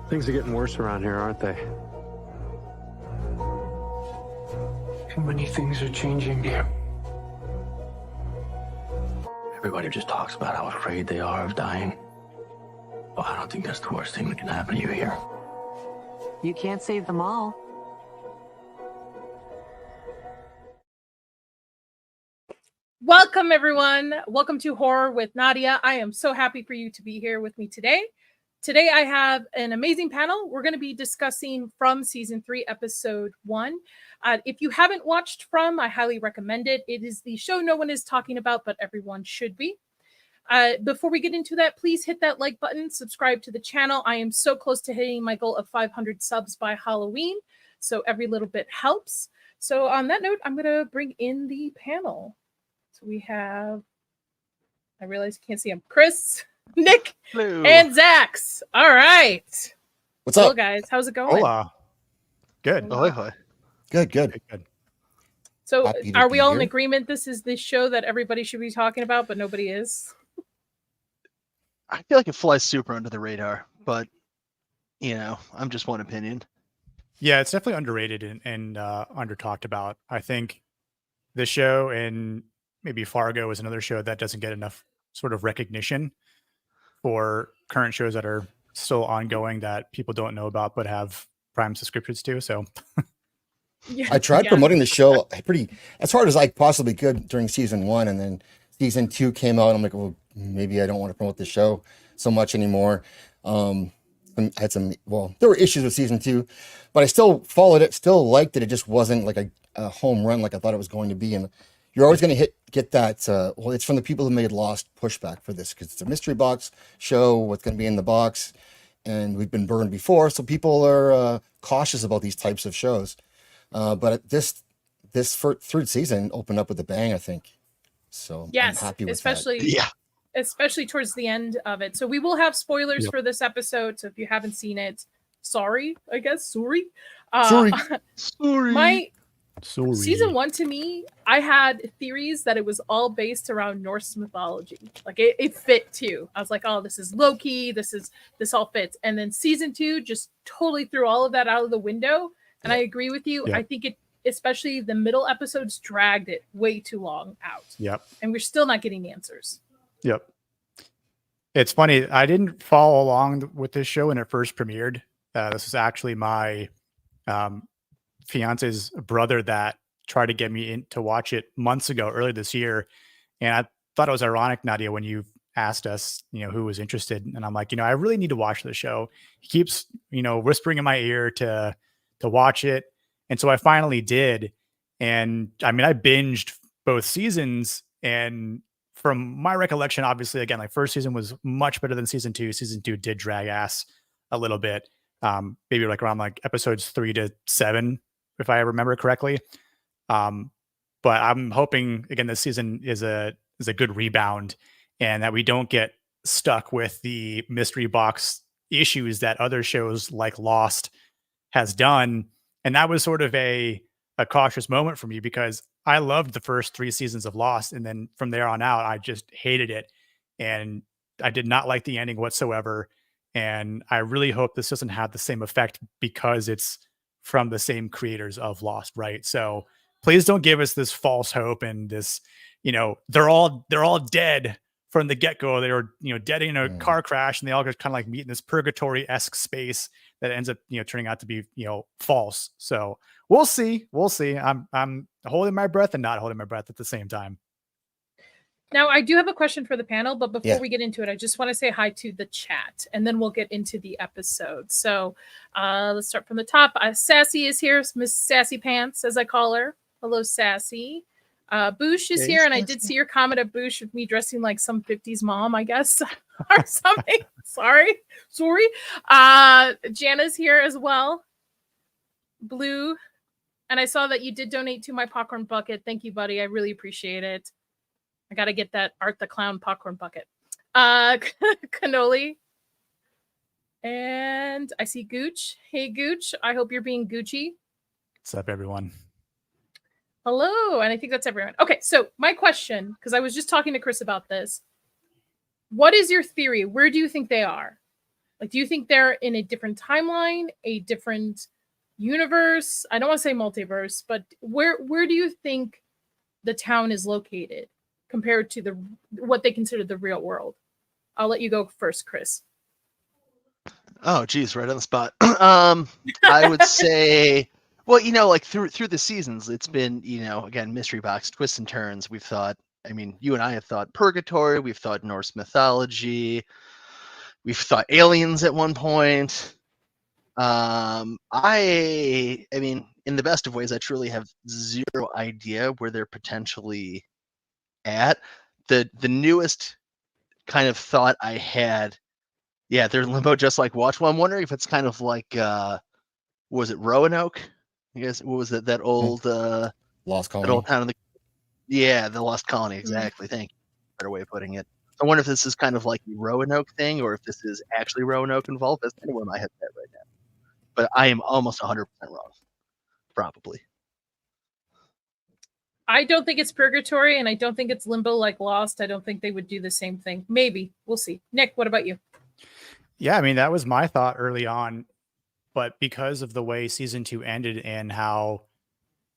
Things are getting worse around here, aren't they? Too many things are changing here. Everybody just talks about how afraid they are of dying. Well, I don't think that's the worst thing that can happen to you here. You can't save them all. Welcome, everyone. Welcome to Horror with Nadia. I am so happy for you to be here with me today. Today, I have an amazing panel. We're going to be discussing From Season 3, Episode 1. If you haven't watched From, I highly recommend it. It is the show no one is talking about, but everyone should be. Before we get into that, please hit that like button, subscribe to the channel. I am so close to hitting my goal of 500 subs by Halloween, so every little bit helps. So on that note, I'm going to bring in the panel. So we have, I realize you can't see him, Chris, Nick, Hello. and Zax. All right. What's up? Hello, guys. How's it going? Hola. Good. Ahoy, hoy. Good. So Happy to are we be all in here. agreement this is the show that everybody should be talking about, but nobody is? I feel like it flies super under the radar, but I'm just one opinion. Yeah, it's definitely underrated and under talked about. I think this show and maybe Fargo is another show that doesn't get enough sort of recognition for current shows that are still ongoing that people don't know about but have Prime subscriptions to. So Yeah. I tried promoting the show pretty as hard as I possibly could during season 1, and then season 2 came out. And I'm like, well, maybe I don't want to promote the show so much anymore. I had there were issues with season 2, but I still followed it, still liked it. It just wasn't like a home run like I thought it was going to be. And you're always going to get that. It's from the people who made Lost pushback for this because it's a mystery box show. What's going to be in the box, and we've been burned before, so people are cautious about these types of shows. But this third season opened up with a bang, I think. So Yes, I'm happy with especially that. Yeah. especially towards the end of it. So we will have spoilers for this episode. So if you haven't seen it, sorry, I guess. Sorry. Sorry. My sorry. season 1 to me, I had theories that it was all based around Norse mythology. Like it fit too. I was like, oh, this is Loki. This all fits. And then season 2 just totally threw all of that out of the window. And I agree with you. Yeah. I think it, especially the middle episodes, dragged it way too long out. Yep. And we're still not getting answers. Yep. It's funny. I didn't follow along with this show when it first premiered. This was actually my fiance's brother that tried to get me in to watch it months ago, earlier this year. And I thought it was ironic, Nadia, when you asked us, who was interested. And I'm like, I really need to watch the show. He keeps, whispering in my ear to watch it. And so I finally did. And I mean, I binged both seasons, and from my recollection, obviously, again, like first season was much better than season 2. Season 2 did drag ass a little bit. Maybe like around like episodes 3 to 7, if I remember correctly. But I'm hoping again, this season is a good rebound, and that we don't get stuck with the mystery box issues that other shows like Lost has done. And that was sort of a cautious moment for me, because I loved the first 3 seasons of Lost. And then from there on out, I just hated it. And I did not like the ending whatsoever. And I really hope this doesn't have the same effect, because it's from the same creators of Lost, right? So please don't give us this false hope and this, they're all dead from the get-go. They were, dead in a car crash, and they all just kind of like meet in this purgatory-esque space that ends up, turning out to be, false. So we'll see. I'm holding my breath and not holding my breath at the same time. Now, I do have a question for the panel, but before we get into it, I just want to say hi to the chat, and then we'll get into the episode. So let's start from the top. Sassy is here, Miss Sassy Pants, as I call her. Hello, Sassy. Boosh is here, and I did see your comment of Boosh with me dressing like some 50s mom, I guess, or something. Sorry. Jana's here as well. Blue. And I saw that you did donate to my popcorn bucket. Thank you, buddy. I really appreciate it. I got to get that Art the Clown popcorn bucket. Cannoli. And I see Gooch. Hey, Gooch. I hope you're being Gucci. What's up, everyone? Hello. And I think that's everyone. Okay, so my question, because I was just talking to Chris about this. What is your theory? Where do you think they are? Like, do you think they're in a different timeline, a different universe? I don't want to say multiverse, but where do you think the town is located compared to what they consider the real world? I'll let you go first, Chris. Oh, geez, right on the spot. I would say, well, like through the seasons, it's been, again, mystery box, twists and turns. We've thought, I mean, you and I have thought purgatory, we've thought Norse mythology, we've thought aliens at one point. I mean, in the best of ways, I truly have zero idea where they're potentially at. The newest kind of thought I had, yeah, they're in limbo just like Watch. Well, I'm wondering if it's kind of like, was it Roanoke? I guess, what was it? That old Lost that old Colony. town in the Lost Colony, exactly. Thank you. Better way of putting it. I wonder if this is kind of like the Roanoke thing, or if this is actually Roanoke involved. That's kind of where my head's at right now. But I am almost 100% wrong, probably. I don't think it's purgatory, and I don't think it's limbo like Lost. I don't think they would do the same thing. Maybe. We'll see. Nick, what about you? Yeah, I mean, that was my thought early on, but because of the way season 2 ended and how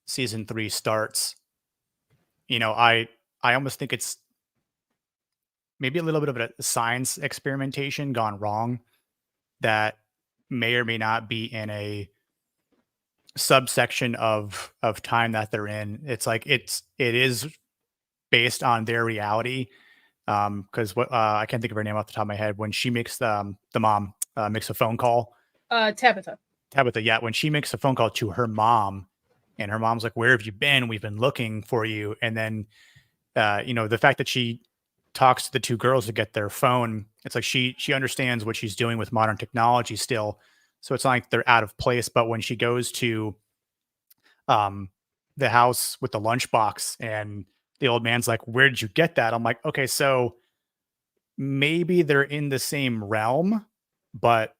season 3 starts, I almost think it's maybe a little bit of a science experimentation gone wrong that may or may not be in a subsection of time that they're in. It's like it is based on their reality. Because what I can't think of her name off the top of my head. When she makes the mom makes a phone call, Tabitha, yeah, when she makes a phone call to her mom, and her mom's like, "Where have you been? We've been looking for you." And then, the fact that she talks to the two girls to get their phone, it's like she understands what she's doing with modern technology still. So it's not like they're out of place. But when she goes to the house with the lunchbox and the old man's like, "Where did you get that?" I'm like, okay, so maybe they're in the same realm, but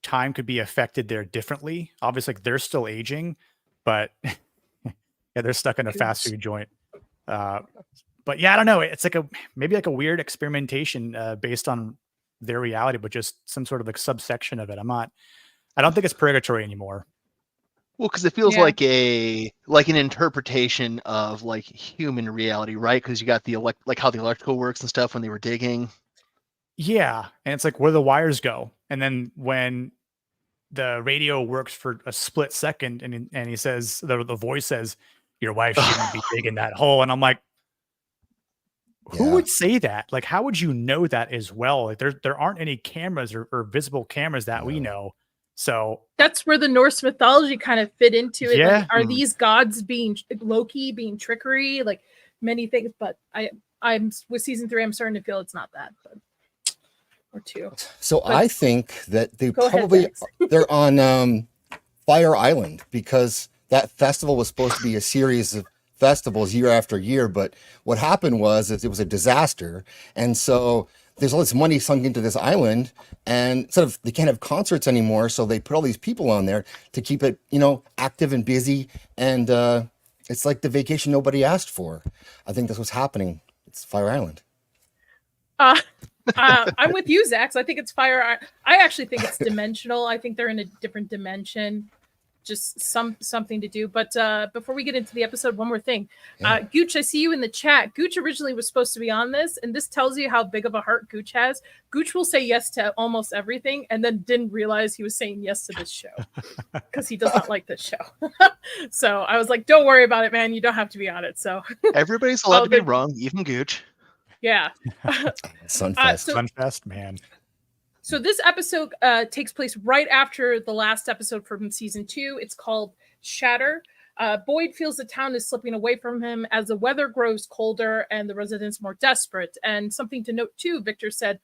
time could be affected there differently. Obviously, they're still aging, but yeah, they're stuck in a fast food joint. But yeah, I don't know. It's like maybe like a weird experimentation based on their reality, but just some sort of like subsection of it. I don't think it's purgatory anymore. Well, because it feels like an interpretation of like human reality, right? Because you got the like how the electrical works and stuff when they were digging. Yeah, and it's like where the wires go, and then when the radio works for a split second, and he says the voice says, "Your wife shouldn't be digging that hole," and I'm like, who would say that? Like, how would you know that as well? Like, there aren't any cameras or visible cameras that we know. So that's where the Norse mythology kind of fit into it. Yeah. Like, are these gods being Loki being trickery? Like many things, but I'm with season 3. I'm starting to feel it's not that, or 2. So I think that they Go ahead, probably Dex. they're on Fire Island, because that festival was supposed to be a series of festivals year after year. But what happened was it was a disaster, and so there's all this money sunk into this island, and instead of, they can't have concerts anymore, so they put all these people on there to keep it, active and busy, and it's like the vacation nobody asked for. I think that's what's happening. It's Fire Island. I'm with you, Zach. So I think it's Fire. I actually think it's dimensional. I think they're in a different dimension. Just something to do. But before we get into the episode, one more thing. Gooch, I see you in the chat. Gooch originally was supposed to be on this, and this tells you how big of a heart Gooch has. Gooch will say yes to almost everything, and then didn't realize he was saying yes to this show because he does not like this show. So I was like, don't worry about it, man. You don't have to be on it. So everybody's allowed to be wrong, even Gooch. Yeah. Sunfest. Sunfest, man. So this episode takes place right after the last episode from season 2. It's called Shatter. Boyd feels the town is slipping away from him as the weather grows colder and the residents more desperate. And something to note too, Victor said,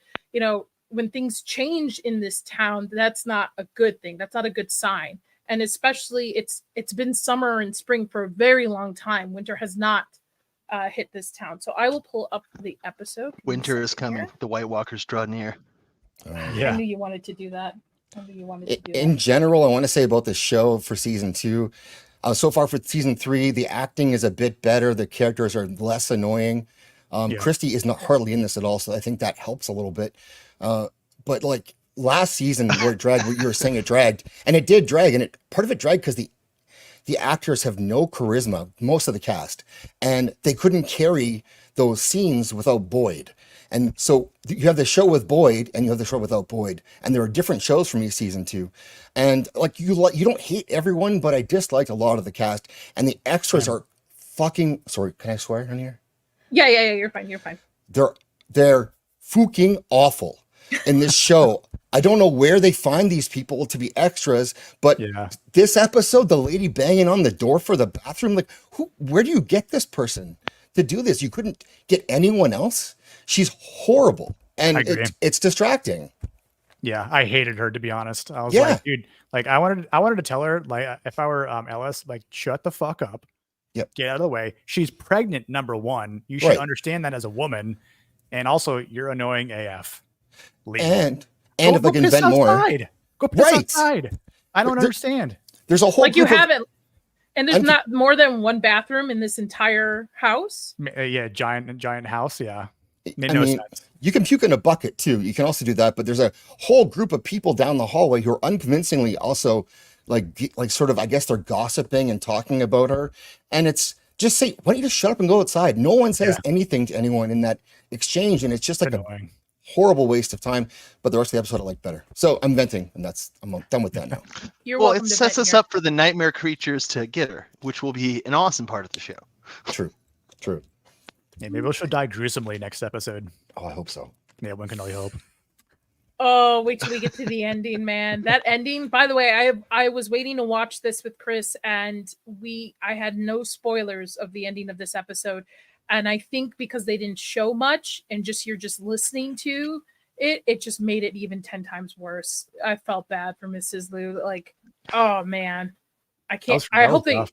when things change in this town, that's not a good thing. That's not a good sign. And especially it's been summer and spring for a very long time. Winter has not hit this town. So I will pull up the episode. Winter is coming. Here. The White Walkers draw near. I knew you wanted to do that. In general, I want to say about the show for season 2. So far for season 3, the acting is a bit better. The characters are less annoying. Christy is not hardly in this at all, so I think that helps a little bit. But like last season where it dragged, what you were saying it dragged, and it did drag, and part of it dragged because the actors have no charisma, most of the cast, and they couldn't carry those scenes without Boyd. And so you have the show with Boyd and you have the show without Boyd, and there are different shows for me season 2. And like you don't hate everyone, but I disliked a lot of the cast, and the extras are fucking, sorry, can I swear on here? Yeah, you're fine. You're fine. They're fucking awful in this show. I don't know where they find these people to be extras, but this episode, the lady banging on the door for the bathroom, like where do you get this person to do this? You couldn't get anyone else. She's horrible, and it's distracting. Yeah, I hated her, to be honest. I was like, dude, like I wanted to tell her, like, if I were Ellis, like, shut the fuck up. Yep. Get out of the way. She's pregnant, number one. You should understand that as a woman, and also you're annoying AF. Leave. And if I can vent more, go piss outside. I don't understand. There's a whole like you haven't. And there's not more than one bathroom in this entire house. Yeah, giant house. Yeah. I mean, you can puke in a bucket too. You can also do that, but there's a whole group of people down the hallway who are unconvincingly also like sort of, I guess they're gossiping and talking about her. And it's just say, why don't you just shut up and go outside? No one says anything to anyone in that exchange. And it's just like a horrible waste of time, but the rest of the episode I like better. So I'm venting, and I'm done with that now. Well, it sets us up for the nightmare creatures to get her, which will be an awesome part of the show. True. Yeah, maybe she'll die gruesomely next episode. Oh, I hope so. Yeah, one can only hope. Oh, wait till we get to the ending, man. That ending, by the way, I was waiting to watch this with Chris, and I had no spoilers of the ending of this episode. And I think because they didn't show much and you're just listening to it, it just made it even 10 times worse. I felt bad for Mrs. Liu. Like, oh man, I can't. I hope they.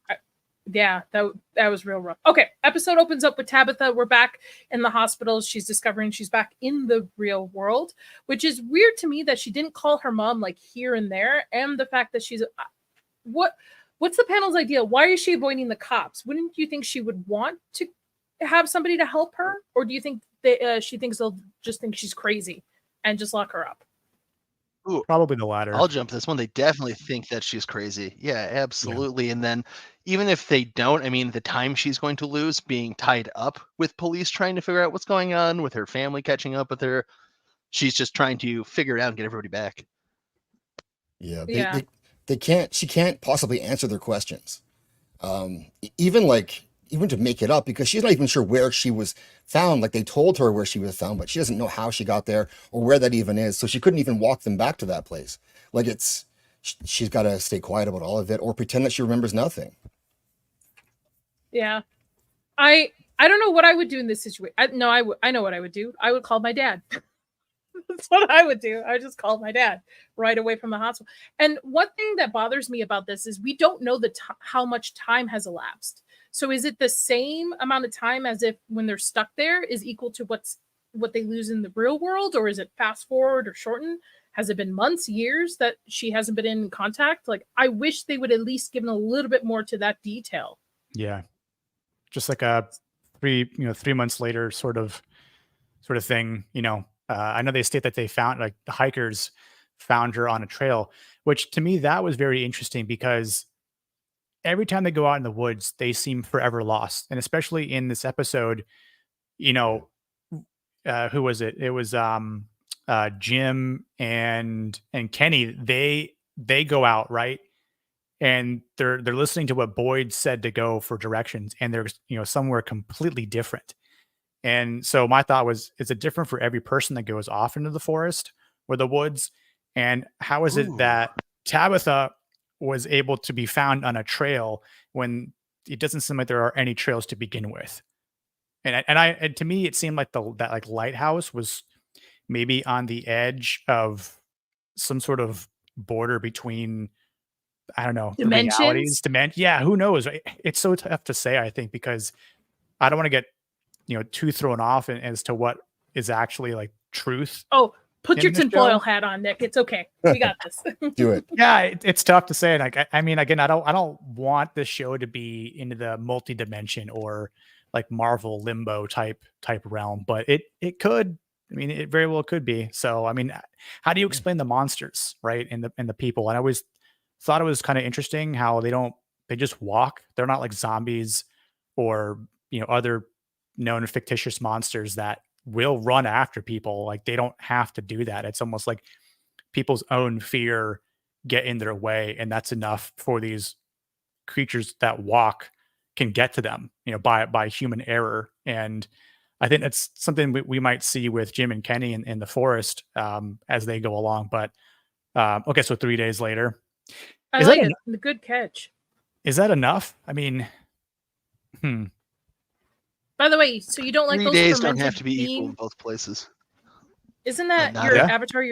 That was real rough. Okay, episode opens up with Tabitha. We're back in the hospital. She's discovering she's back in the real world, which is weird to me that she didn't call her mom like here and there, and the fact that she's what's the panel's idea? Why is she avoiding the cops? Wouldn't you think she would want to have somebody to help her, or do you think that she thinks they'll just think she's crazy and just lock her up? Ooh, probably the latter. I'll jump this one. They definitely think that she's crazy. Yeah, absolutely. Yeah. And then even if they don't, I mean, the time she's going to lose being tied up with police trying to figure out what's going on, with her family catching up with her, she's just trying to figure it out and get everybody back. Yeah, she can't possibly answer their questions. Even to make it up, because she's not even sure where she was found. Like, they told her where she was found, but she doesn't know how she got there or where that even is. So she couldn't even walk them back to that place. Like, she's got to stay quiet about all of it or pretend that she remembers nothing. Yeah. I don't know what I would do in this situation. I know what I would do. I would call my dad. That's what I would do. I would just call my dad right away from the hospital. And one thing that bothers me about this is we don't know how much time has elapsed. So is it the same amount of time as if when they're stuck there is equal to what they lose in the real world, or is it fast forward or shorten? Has it been months, years that she hasn't been in contact? Like, I wish they would at least given a little bit more to that detail. Yeah, just like a 3 months later sort of thing. I know they state that they found, like, the hikers found her on a trail, which to me that was very interesting because every time they go out in the woods, they seem forever lost. And especially in this episode, who was it? It was Jim and Kenny. They go out, right? And they're listening to what Boyd said to go for directions, and they're somewhere completely different. And so my thought was, is it different for every person that goes off into the forest or the woods? And how is it that Tabitha was able to be found on a trail when it doesn't seem like there are any trails to begin with? And to me, it seemed like that lighthouse was maybe on the edge of some sort of border between, I don't know, dimensions. Yeah, who knows? It's so tough to say, I think, because I don't want to get too thrown off as to what is actually like truth. Oh, put your tinfoil hat on, Nick. It's okay. We got this. Do it. Yeah, it's tough to say. Like, I mean, again, I don't want the show to be into the multi-dimension or like Marvel limbo type realm, but it could I mean, it very well could be. So, I mean, how do you explain the monsters, right? And the people. And I always thought it was kind of interesting how they just walk. They're not like zombies or, other known fictitious monsters that will run after people. Like they don't have to do that. It's almost like people's own fear get in their way. And that's enough for these creatures that walk can get to them, by human error. And I think that's something we might see with Jim and Kenny in the forest as they go along. But okay, so 3 days later. I like it. The good catch. Is that enough? I mean, By the way, so you don't like 3 those days don't fermented have to be equal bean? in both places. Isn't that Not your Yeah. avatar?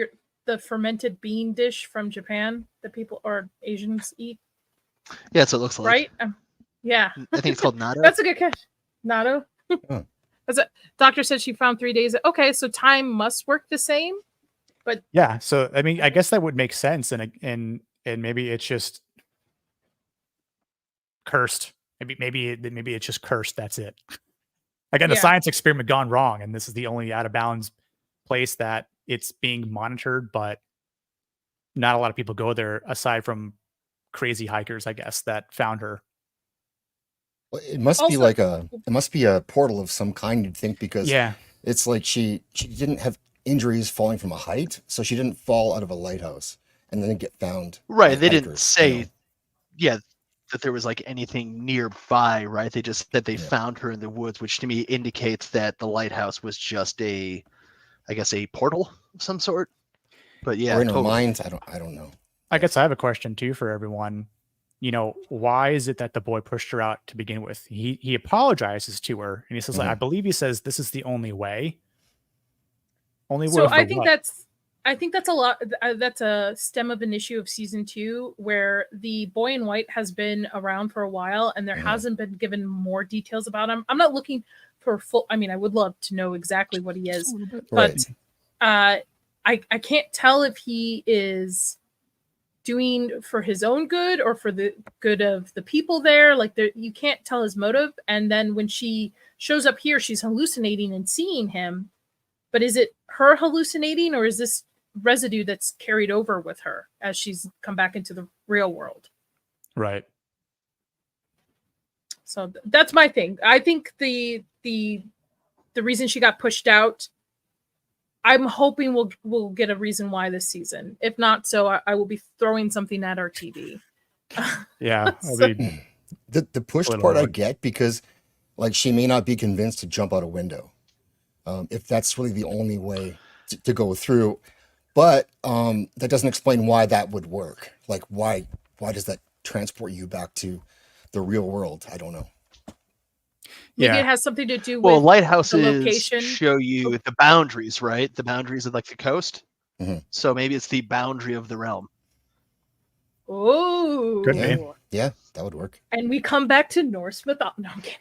The fermented bean dish from Japan that people or Asians eat, Yeah, so it looks like. right? Yeah, I think it's called natto. that's a good catch. Natto. Oh. That's a doctor said she found 3 days. Okay, so time must work the same. yeah. So I mean, I guess that would make sense, and maybe it's just cursed. Maybe it's just cursed. That's it. Again, the Yeah. science experiment gone wrong, and this is the only out of bounds place that it's being monitored, but not a lot of people go there aside from crazy hikers, I guess, that found her. Well, it must be Also- it must be a portal of some kind, you'd think, because Yeah. it's like she didn't have injuries falling from a height, so she didn't fall out of a lighthouse and then get found. Right. by They didn't hikers, say, yeah, that there was like anything nearby, right? They just said they Yeah. found her in the woods, which to me indicates that the lighthouse was just a portal of some sort. But yeah, or in her totally. mind. I don't know. I guess I have a question too for everyone. Why is it that the boy pushed her out to begin with? He apologizes to her and he says, like, I believe he says this is the only way. Only way. So for I think what? that's a lot. That's a stem of an issue of season 2, where the boy in white has been around for a while, and there hasn't been given more details about him. I'm not looking for full. I mean, I would love to know exactly what he is, but I can't tell if he is doing for his own good or for the good of the people there. Like you can't tell his motive. And then when she shows up here, she's hallucinating and seeing him. But is it her hallucinating, or is this residue that's carried over with her as she's come back into the real world? Right. So that's my thing. I think the reason she got pushed out, I'm hoping we'll get a reason why this season. If not, so I will be throwing something at our TV. Yeah. The push part I get, because like she may not be convinced to jump out a window. If that's really the only way to go through, but that doesn't explain why that would work. Like why does that transport you back to the real world? I don't know. Maybe it has something to do with Well, the lighthouses location. show you the boundaries, right? The boundaries of like the coast. Mm-hmm. So maybe it's the boundary of the realm. Oh, Could be. Yeah, that would work. And we come back to Norse mythology. No, I'm kidding.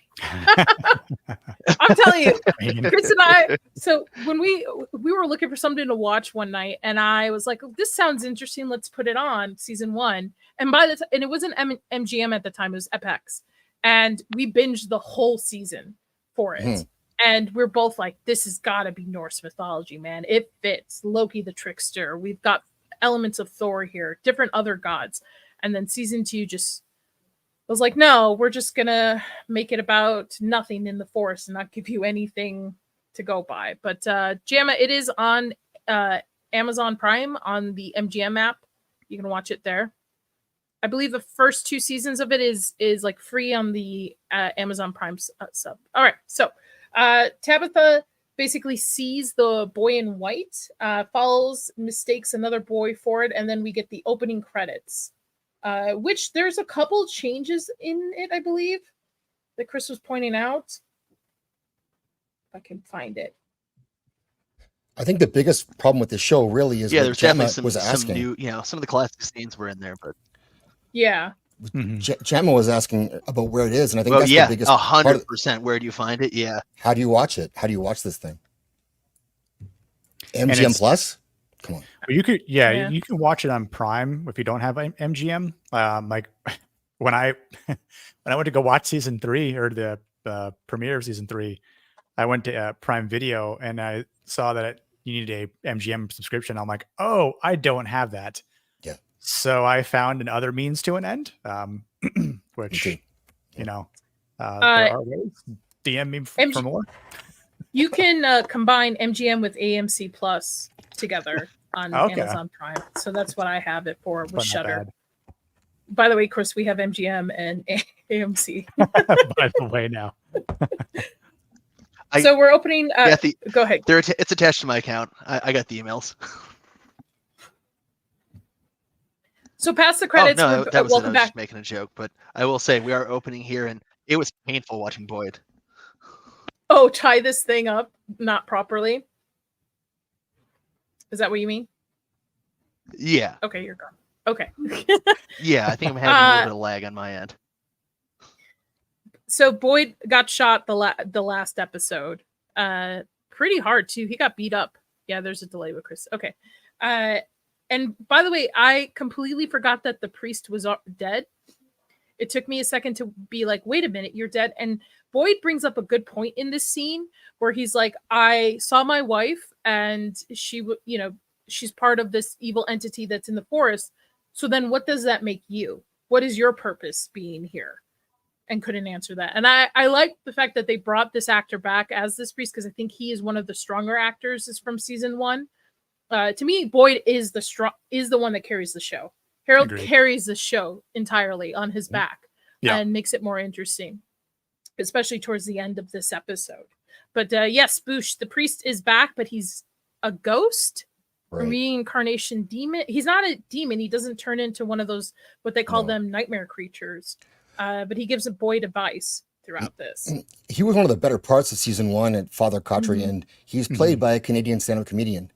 I'm telling you, Chris and I. So when we were looking for something to watch one night, and I was like, "This sounds interesting. Let's put it on." Season 1, and and it wasn't MGM at the time; it was Epix, and we binged the whole season for it. Mhm. And we're both like, "This has got to be Norse mythology, man. It fits. Loki the trickster. We've got elements of Thor here, different other gods." And then season 2 just was like, no, we're just gonna make it about nothing in the forest and not give you anything to go by. But Jamma, it is on Amazon Prime on the MGM app. You can watch it there. I believe the first 2 seasons of it is like free on the Amazon Prime sub. All right, so Tabitha basically sees the boy in white, follows, mistakes another boy for it, and then we get the opening credits. Which there's a couple changes in it, I believe, that Chris was pointing out. If I can find it. I think the biggest problem with the show really is There's Gemma definitely was some asking. new, some of the classic scenes were in there, but Yeah. Gemma was asking about where it is, and I think that's the biggest part. 100%. Where do you find it? Yeah. How do you watch it? How do you watch this thing? MGM Plus? Come on. You could, you can watch it on Prime if you don't have MGM. Like when I went to go watch season 3 or the premiere of season 3, I went to Prime Video and I saw that you needed a MGM subscription. I'm like, oh, I don't have that. Yeah. So I found another means to an end, which, Yeah. you know, there are ways. DM me for more. You can combine MGM with AMC Plus together on Amazon Prime. So that's what I have it for with Shatter. By the way, Chris, we have MGM and AMC. By the way, now. So we're opening. Go ahead. It's attached to my account. I got the emails. So past the credits. Oh, no, that was welcome it. I was back. just making a joke, but I will say we are opening here, and it was painful watching Boyd. Oh, tie this thing up not properly. Is that what you mean? Yeah. Okay, you're gone. Okay. Yeah, I think I'm having a little bit of lag on my end. So Boyd got shot the last episode. Pretty hard too. He got beat up. Yeah, there's a delay with Chris. Okay. And by the way, I completely forgot that the priest was dead. It took me a second to be like, wait a minute, you're dead. And Boyd brings up a good point in this scene where he's like, I saw my wife and she, she's part of this evil entity that's in the forest. So then what does that make you? What is your purpose being here? And couldn't answer that. And I like the fact that they brought this actor back as this priest because I think he is one of the stronger actors is from season 1. To me, Boyd is the one that carries the show. Harold carries the show entirely on his back and makes it more interesting, especially towards the end of this episode. But yes, Boosh, the priest is back, but he's a ghost. Reincarnation demon. He's not a demon. He doesn't turn into one of those what they call them nightmare creatures. But he gives a Boyd advice throughout this. He was one of the better parts of season 1 at Father Cotry, and he's played by a Canadian stand-up comedian,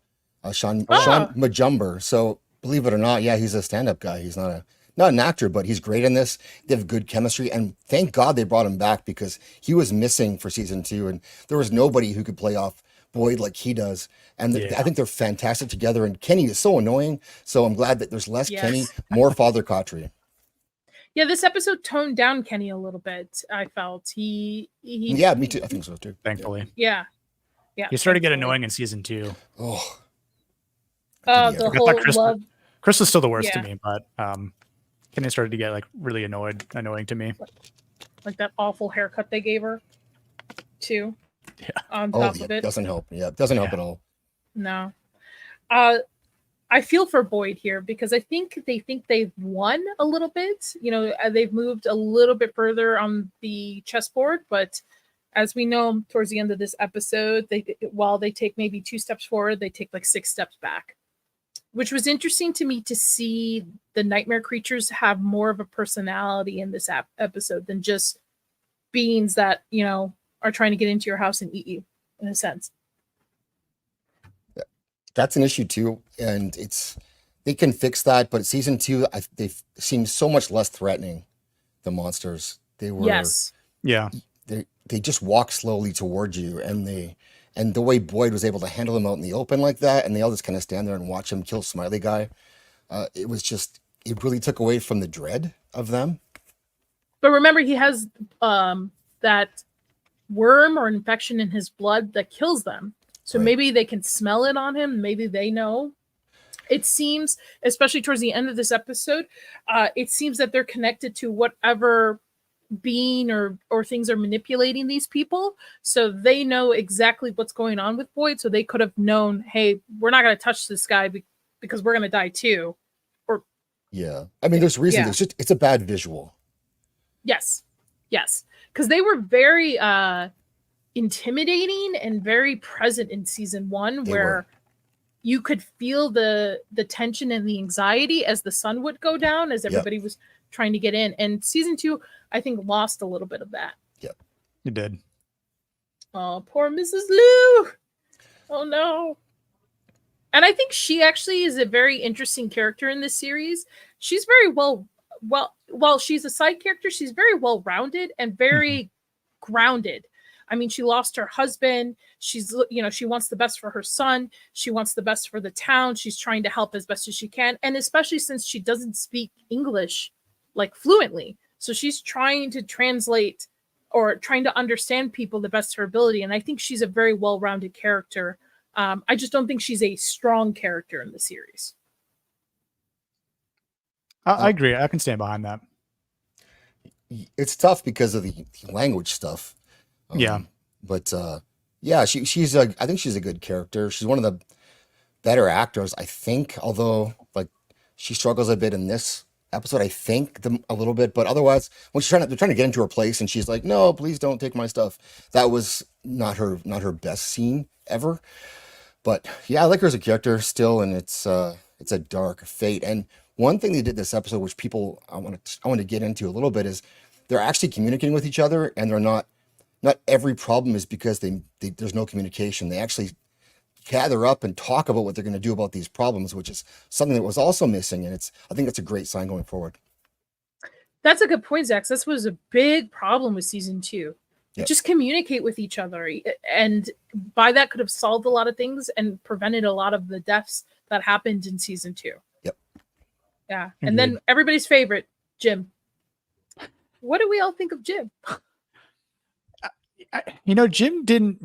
Sean Majumber. So believe it or not, yeah, he's a stand-up guy. He's not an actor, but he's great in this. They have good chemistry, and thank God they brought him back because he was missing for season 2, and there was nobody who could play off Boyd like he does. And I think they're fantastic together. And Kenny is so annoying. So I'm glad that there's less Kenny, more Father Cotry. Yeah, this episode toned down Kenny a little bit. I felt yeah, me too. I think so too. Thankfully, yeah. He started to get annoying in season 2. Oh, the whole Chris was still the worst to me, but Kenny started to get like really annoying to me. Like that awful haircut they gave her, too. Yeah. On top of it, doesn't help. Yeah, it doesn't help at all. No. I feel for Boyd here because I think they've won a little bit. They've moved a little bit further on the chessboard, but as we know, towards the end of this episode, while they take maybe 2 steps forward, they take like 6 steps back, which was interesting to me to see the nightmare creatures have more of a personality in this episode than just beings that, are trying to get into your house and eat you, in a sense. That's an issue too, and they can fix that. But season 2, they seem so much less threatening. The monsters, they were, they just walk slowly towards you, and the way Boyd was able to handle them out in the open like that, and they all just kind of stand there and watch him kill Smiley Guy. It really took away from the dread of them. But remember, he has that worm or infection in his blood that kills them. So maybe they can smell it on him. Maybe they know. It seems, especially towards the end of this episode, it seems that they're connected to whatever being or things are manipulating these people. So they know exactly what's going on with Boyd. So they could have known, hey, we're not going to touch this guy because we're going to die too. Or I mean, there's reason. It's a bad visual. Yes. Because they were very intimidating and very present in season 1, where you could feel the tension and the anxiety as the sun would go down, as everybody was trying to get in. And season 2, I think, lost a little bit of that. Yep, it did. Oh, poor Mrs. Liu. Oh no. And I think she actually is a very interesting character in this series. She's very well, she's a side character, she's very well rounded and very grounded. I mean, she lost her husband. She's, she wants the best for her son. She wants the best for the town. She's trying to help as best as she can. And especially since she doesn't speak English like fluently. So she's trying to translate or trying to understand people the best of her ability. And I think she's a very well-rounded character. I just don't think she's a strong character in the series. I agree. I can stand behind that. It's tough because of the language stuff. Yeah. But yeah, I think she's a good character. She's one of the better actors, I think, although like she struggles a bit in this episode, I think a little bit, but otherwise when they're trying to get into her place and she's like, no, please don't take my stuff. That was not her best scene ever. But yeah, I like her as a character still, and it's a dark fate. And one thing they did this episode, which I want to get into a little bit, is they're actually communicating with each other, and they're not every problem is because there's no communication. They actually gather up and talk about what they're going to do about these problems, which is something that was also missing. And I think that's a great sign going forward. That's a good point, Zach. This was a big problem with season 2. Yep. Just communicate with each other. And by that could have solved a lot of things and prevented a lot of the deaths that happened in season 2. Yep. Yeah. And then everybody's favorite, Jim. What do we all think of Jim? Jim didn't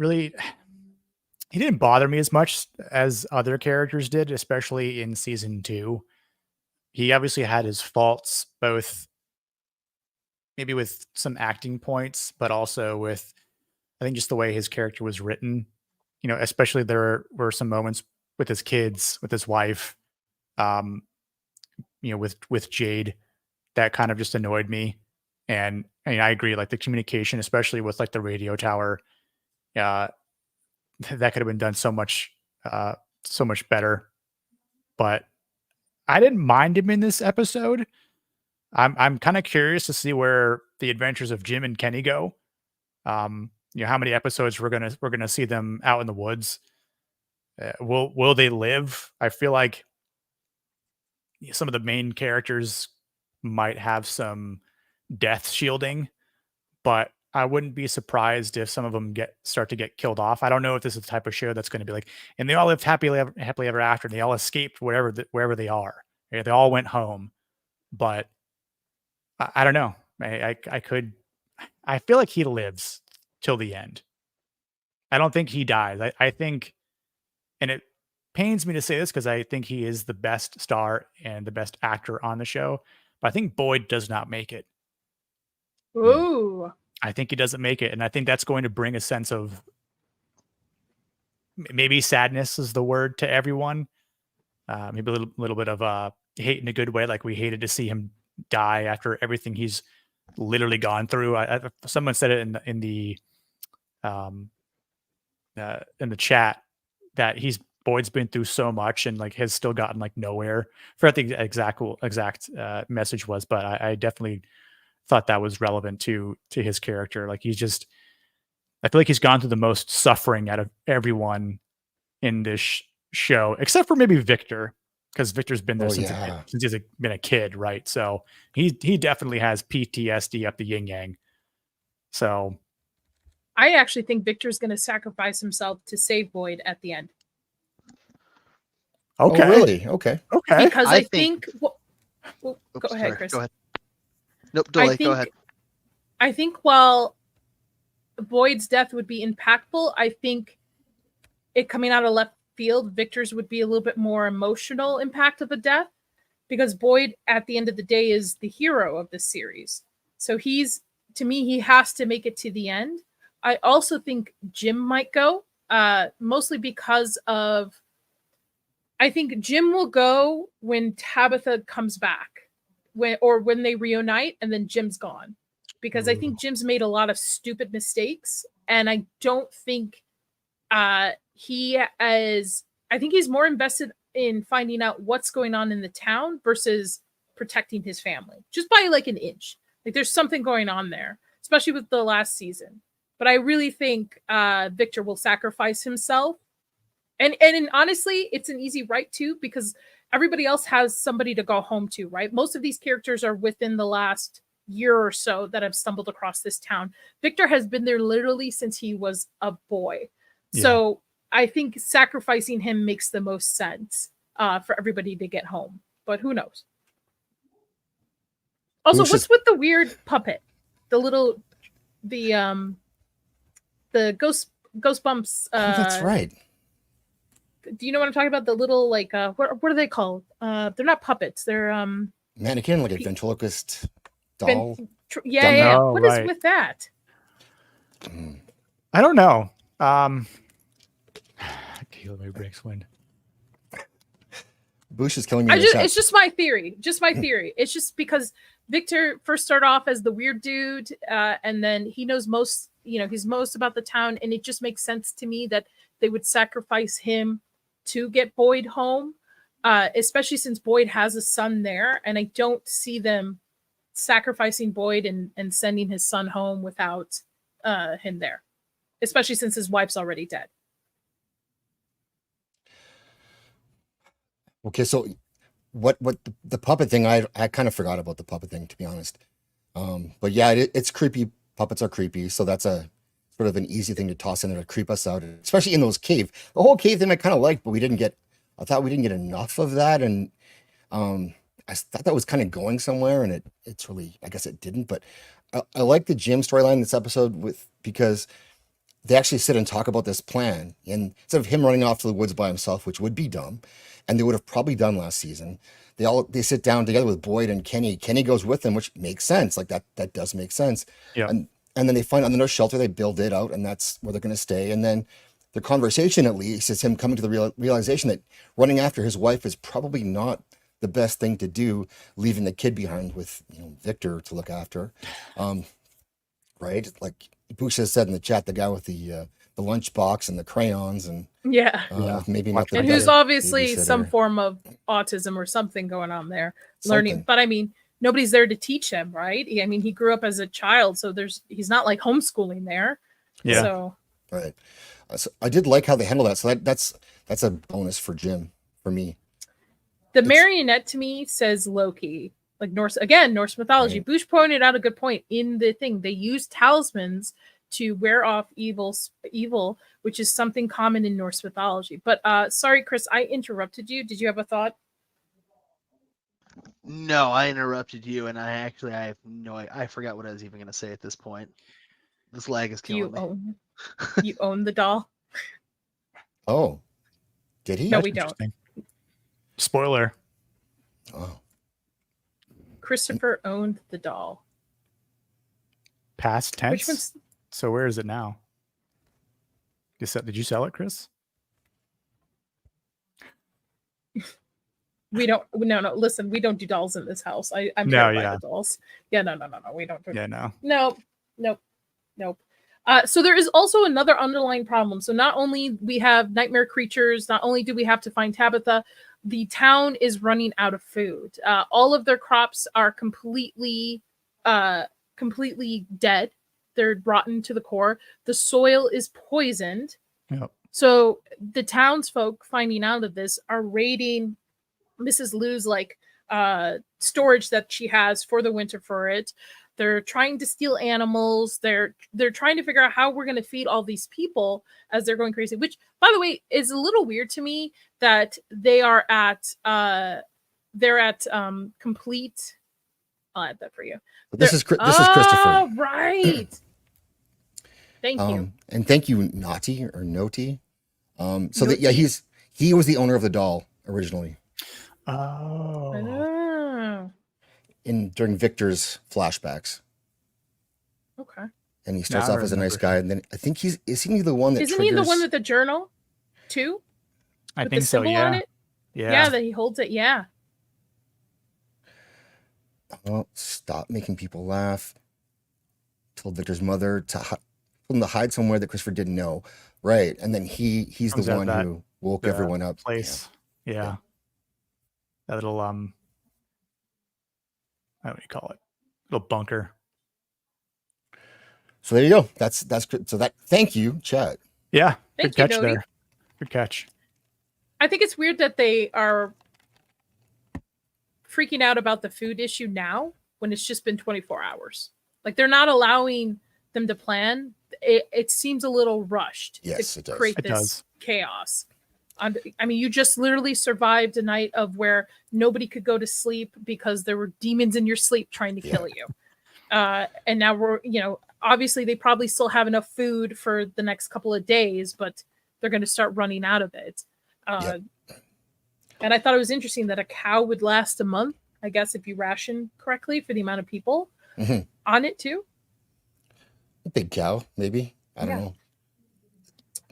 bother me as much as other characters did, especially in season 2. He obviously had his faults, both maybe with some acting points, but also with, I think, just the way his character was written. Especially there were some moments with his kids, with his wife, with Jade, that kind of just annoyed me. And I agree, like the communication, especially with like the radio tower, that could have been done so much better. But I didn't mind him in this episode. I'm kind of curious to see where the adventures of Jim and Kenny go. How many episodes we're gonna see them out in the woods. Will they live? I feel like some of the main characters might have some death shielding, but I wouldn't be surprised if some of them start to get killed off. I don't know if this is the type of show that's going to be like, and they all lived happily ever after, and they all escaped wherever they are. They all went home, but I don't know. I feel like he lives till the end. I don't think he dies. I think, and it pains me to say this because I think he is the best star and the best actor on the show, but I think Boyd does not make it. Ooh. I think he doesn't make it. And I think that's going to bring a sense of maybe sadness is the word to everyone. Maybe a little bit of hate in a good way. Like we hated to see him die after everything he's literally gone through. Someone said it in the chat that Boyd's been through so much and like has still gotten like nowhere. I forgot the exact message was, but I definitely thought that was relevant to his character. Like I feel like he's gone through the most suffering out of everyone in this show, except for maybe Victor, because Victor's been there since he's been a kid, right? So he definitely has PTSD up the yin yang. So I actually think Victor's going to sacrifice himself to save Boyd at the end. Okay. Oh, really? Okay. Because I think go ahead, Chris. Go ahead. Nope, delay. Go ahead. I think while Boyd's death would be impactful, I think it coming out of left field, Victor's would be a little bit more emotional impact of a death, because Boyd at the end of the day is the hero of this series. So he has to make it to the end. I also think Jim might go, mostly because I think Jim will go when Tabitha comes back, when they reunite, and then Jim's gone, because I think Jim's made a lot of stupid mistakes, and I don't think I think he's more invested in finding out what's going on in the town versus protecting his family, just by like an inch. Like there's something going on there, especially with the last season. But I really think Victor will sacrifice himself. And honestly, it's an easy right too, because everybody else has somebody to go home to, right? Most of these characters are within the last year or so that have stumbled across this town. Victor has been there literally since he was a boy. Yeah. So I think sacrificing him makes the most sense for everybody to get home. But who knows? Also, what's with the weird puppet? The little the ghost bumps. Oh, that's right. Do you know what I'm talking about? The little like what are they called? They're not puppets. They're Mannequin, like a ventriloquist doll. yeah. Oh, What is right. with that? I don't know. Caleb breaks wind. Bush is killing me. In the chat. It's just my theory. It's just because Victor first started off as the weird dude, and then he knows most. He's most about the town, and it just makes sense to me that they would sacrifice him to get Boyd home, especially since Boyd has a son there, and I don't see them sacrificing Boyd and sending his son home without him there, especially since his wife's already dead. Okay, so what the puppet thing? I kind of forgot about the puppet thing, to be honest. But yeah, it's creepy. Puppets are creepy, so that's a sort of an easy thing to toss in there to creep us out, especially in those cave. The whole cave thing I kind of liked, but I thought we didn't get enough of that, and I thought that was kind of going somewhere, and it's really, I guess it didn't. But I like the Jim storyline in this episode because they actually sit and talk about this plan, and instead of him running off to the woods by himself, which would be dumb, and they would have probably done last season, they sit down together with Boyd and Kenny. Kenny goes with them, which makes sense. Like that does make sense. Yeah. And then they find another shelter, they build it out, and that's where they're going to stay. And then the conversation, at least, is him coming to the realization that running after his wife is probably not the best thing to do, leaving the kid behind with Victor to look after. Right? Like Bush has said in the chat, the guy with the lunchbox and the crayons and maybe not the and who's better obviously some babysitter. form of autism or something going on there, learning. Something. But I mean, nobody's there to teach him, right? I mean, he grew up as a child, so he's not like homeschooling there. Yeah. So Right. So I did like how they handle that. So that's a bonus for Jim, for me. the marionette to me says Loki, like Norse mythology. Right. Bush pointed out a good point in the thing. They use talismans to wear off evil, which is something common in Norse mythology. But sorry, Chris, I interrupted you. Did you have a thought? No, I interrupted you, and I have I forgot what I was even going to say at this point. This lag is killing me. You own the doll? Oh, did he? No, we don't. Spoiler. Oh, Christopher owned the doll. Past Which tense. one's So where is it now? Did you sell it, Chris? we don't no listen, we don't do dolls in this house. I'm No, here to buy yeah. the dolls. Yeah, no, we don't do Yeah, no. Nope. So there is also another underlying problem. So not only we have nightmare creatures, not only do we have to find Tabitha, the town is running out of food. All of their crops are completely dead. They're rotten to the core. The soil is poisoned. Yep. So the townsfolk, finding out of this, are raiding Mrs. Lou's storage that she has for the winter for it. They're trying to steal animals. They're trying to figure out how we're going to feed all these people as they're going crazy. Which, by the way, is a little weird to me that they are at complete. I'll add that for you. this is Christopher. Right. Thank you. And thank you, Naughty or Noti. So that Noti. he was the owner of the doll originally Oh. during Victor's flashbacks. Okay. And he starts Now I off as a nice remember. guy, and then I think isn't he the one that Isn't triggers... he the one with the journal too? I With think the so. symbol Yeah. on it? Yeah. Yeah, that he holds it. Yeah. Oh, stop making people laugh. Told Victor's mother told him to hide somewhere that Christopher didn't know. Right. And then he's Comes the out one that- who woke the everyone up. Place. Yeah. That little what do you call it? Little bunker. So there you go. That's good. So thank you, chat. Yeah. Thank Good you, catch Dodie. there. Good catch. I think it's weird that they are freaking out about the food issue now when it's just been 24 hours. Like they're not allowing them to plan. It seems a little rushed Yes, to it does. create It this does. chaos. I mean, you just literally survived a night of where nobody could go to sleep because there were demons in your sleep trying to kill you. And now we're, obviously they probably still have enough food for the next couple of days, but they're going to start running out of it. Yep. And I thought it was interesting that a cow would last a month, I guess, if you ration correctly for the amount of people on it too. A big cow, maybe. I don't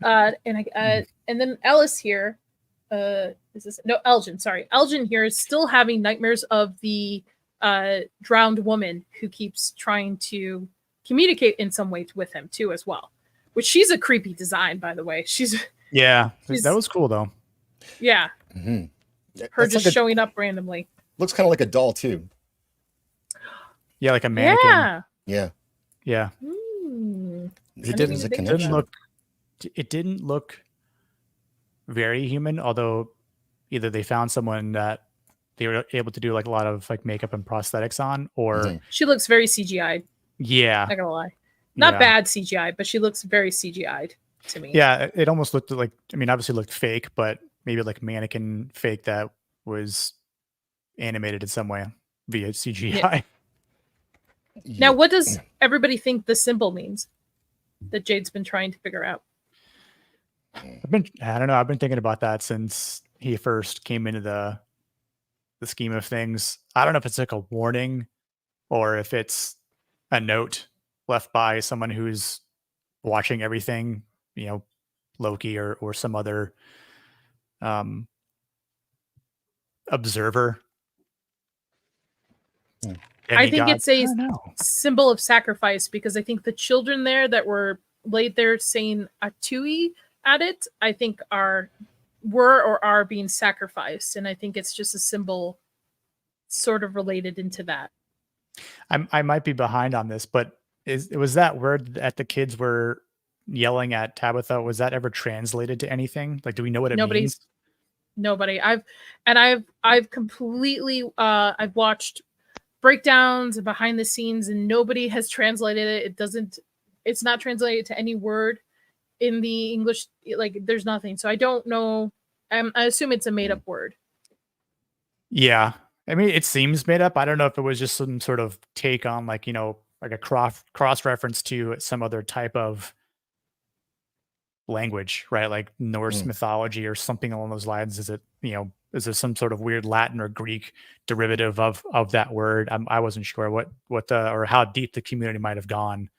know. And then Ellis here, Elgin, sorry. Elgin here is still having nightmares of the drowned woman who keeps trying to communicate in some way with him too as well. Which she's a creepy design, by the way. That was cool though. Yeah. Mm-hmm. Her just showing up randomly. Looks kind of like a doll too. Yeah, like a mannequin. Yeah. It didn't look very human, although either they found someone that they were able to do like a lot of like makeup and prosthetics on, or she looks very CGI'd. Yeah. Not gonna lie. Not bad CGI, but she looks very CGI'd to me. Yeah, it almost looked like, I mean, obviously looked fake, but maybe like mannequin fake that was animated in some way via CGI. Now, what does everybody think the symbol means that Jade's been trying to figure out? I don't know. I've been thinking about that since he first came into the scheme of things. I don't know if it's like a warning or if it's a note left by someone who's watching everything, you know, Loki or some other observer. I think it's a symbol of sacrifice, because I think the children there that were laid there saying Atui at it, I think were or are being sacrificed. And I think it's just a symbol sort of related into that. I might be behind on this, but was that word that the kids were yelling at Tabitha, was that ever translated to anything? Like, do we know what it means? Nobody. I've completely I've watched breakdowns and behind the scenes, and nobody has translated it. It's not translated to any word in the English. Like, there's nothing. So I don't know. I assume it's a made up word. Yeah. I mean, it seems made up. I don't know if it was just some sort of take on, like, you know, like a cross reference to some other type of language, right? Like Norse mythology or something along those lines. Is it, you know, is there some sort of weird Latin or Greek derivative of that word? I wasn't sure what or how deep the community might have gone.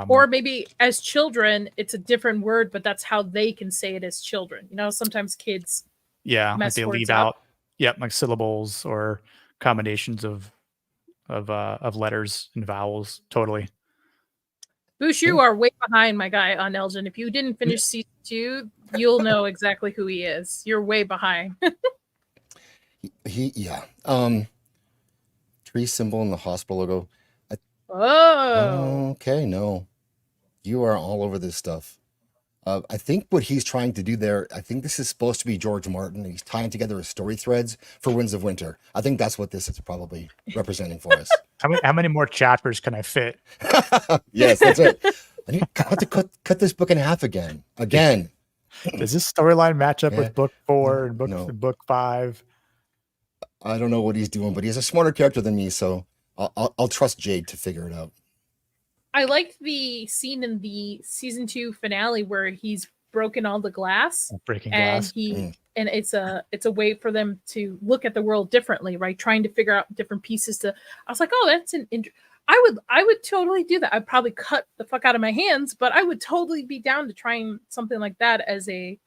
Or maybe as children, it's a different word, but that's how they can say it as children. You know, sometimes kids, like they leave out, like syllables or combinations of letters and vowels. Totally. Boosh, you are way behind, my guy, on Elgin. If you didn't finish season 2, you'll know exactly who he is. You're way behind. Tree symbol in the hospital logo. Oh. Okay, no. You are all over this stuff. I think what he's trying to do there, I think this is supposed to be George Martin. He's tying together his story threads for Winds of Winter. I think that's what this is probably representing for us. How many more chapters can I fit? Yes, that's it. I need to cut this book in half again. Does this storyline match up with book 4 and book 5? I don't know what he's doing, but he's a smarter character than me, so I'll trust Jade to figure it out. I liked the scene in the season 2 finale where he's broken all the glass, and it's a way for them to look at the world differently, right? Trying to figure out different pieces I was like, oh, that's I would totally do that. I'd probably cut the fuck out of my hands, but I would totally be down to trying something like that as a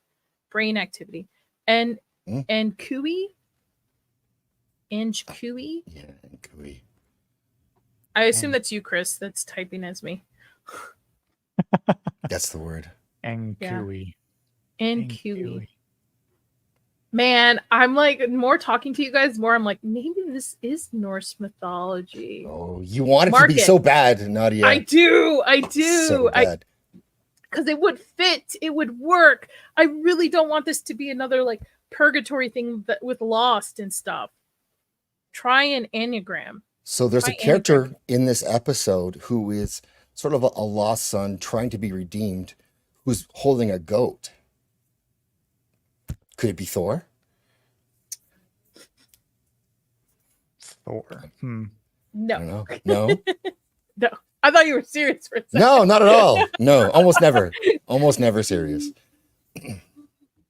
brain activity. And Kui. I assume that's you, Chris. That's typing as me. That's the word. Enkui. Man, I'm like more talking to you guys more. I'm like, maybe this is Norse mythology. Oh, you want it to be so bad, Nadia. I do. So bad. Because it would fit. It would work. I really don't want this to be another like purgatory thing with Lost and stuff. Try an anagram. So there's a character in this episode who is sort of a lost son trying to be redeemed, who's holding a goat. Could it be Thor? Thor. No. No. No. I thought you were serious for a second. No, not at all. No, almost never. Almost never serious.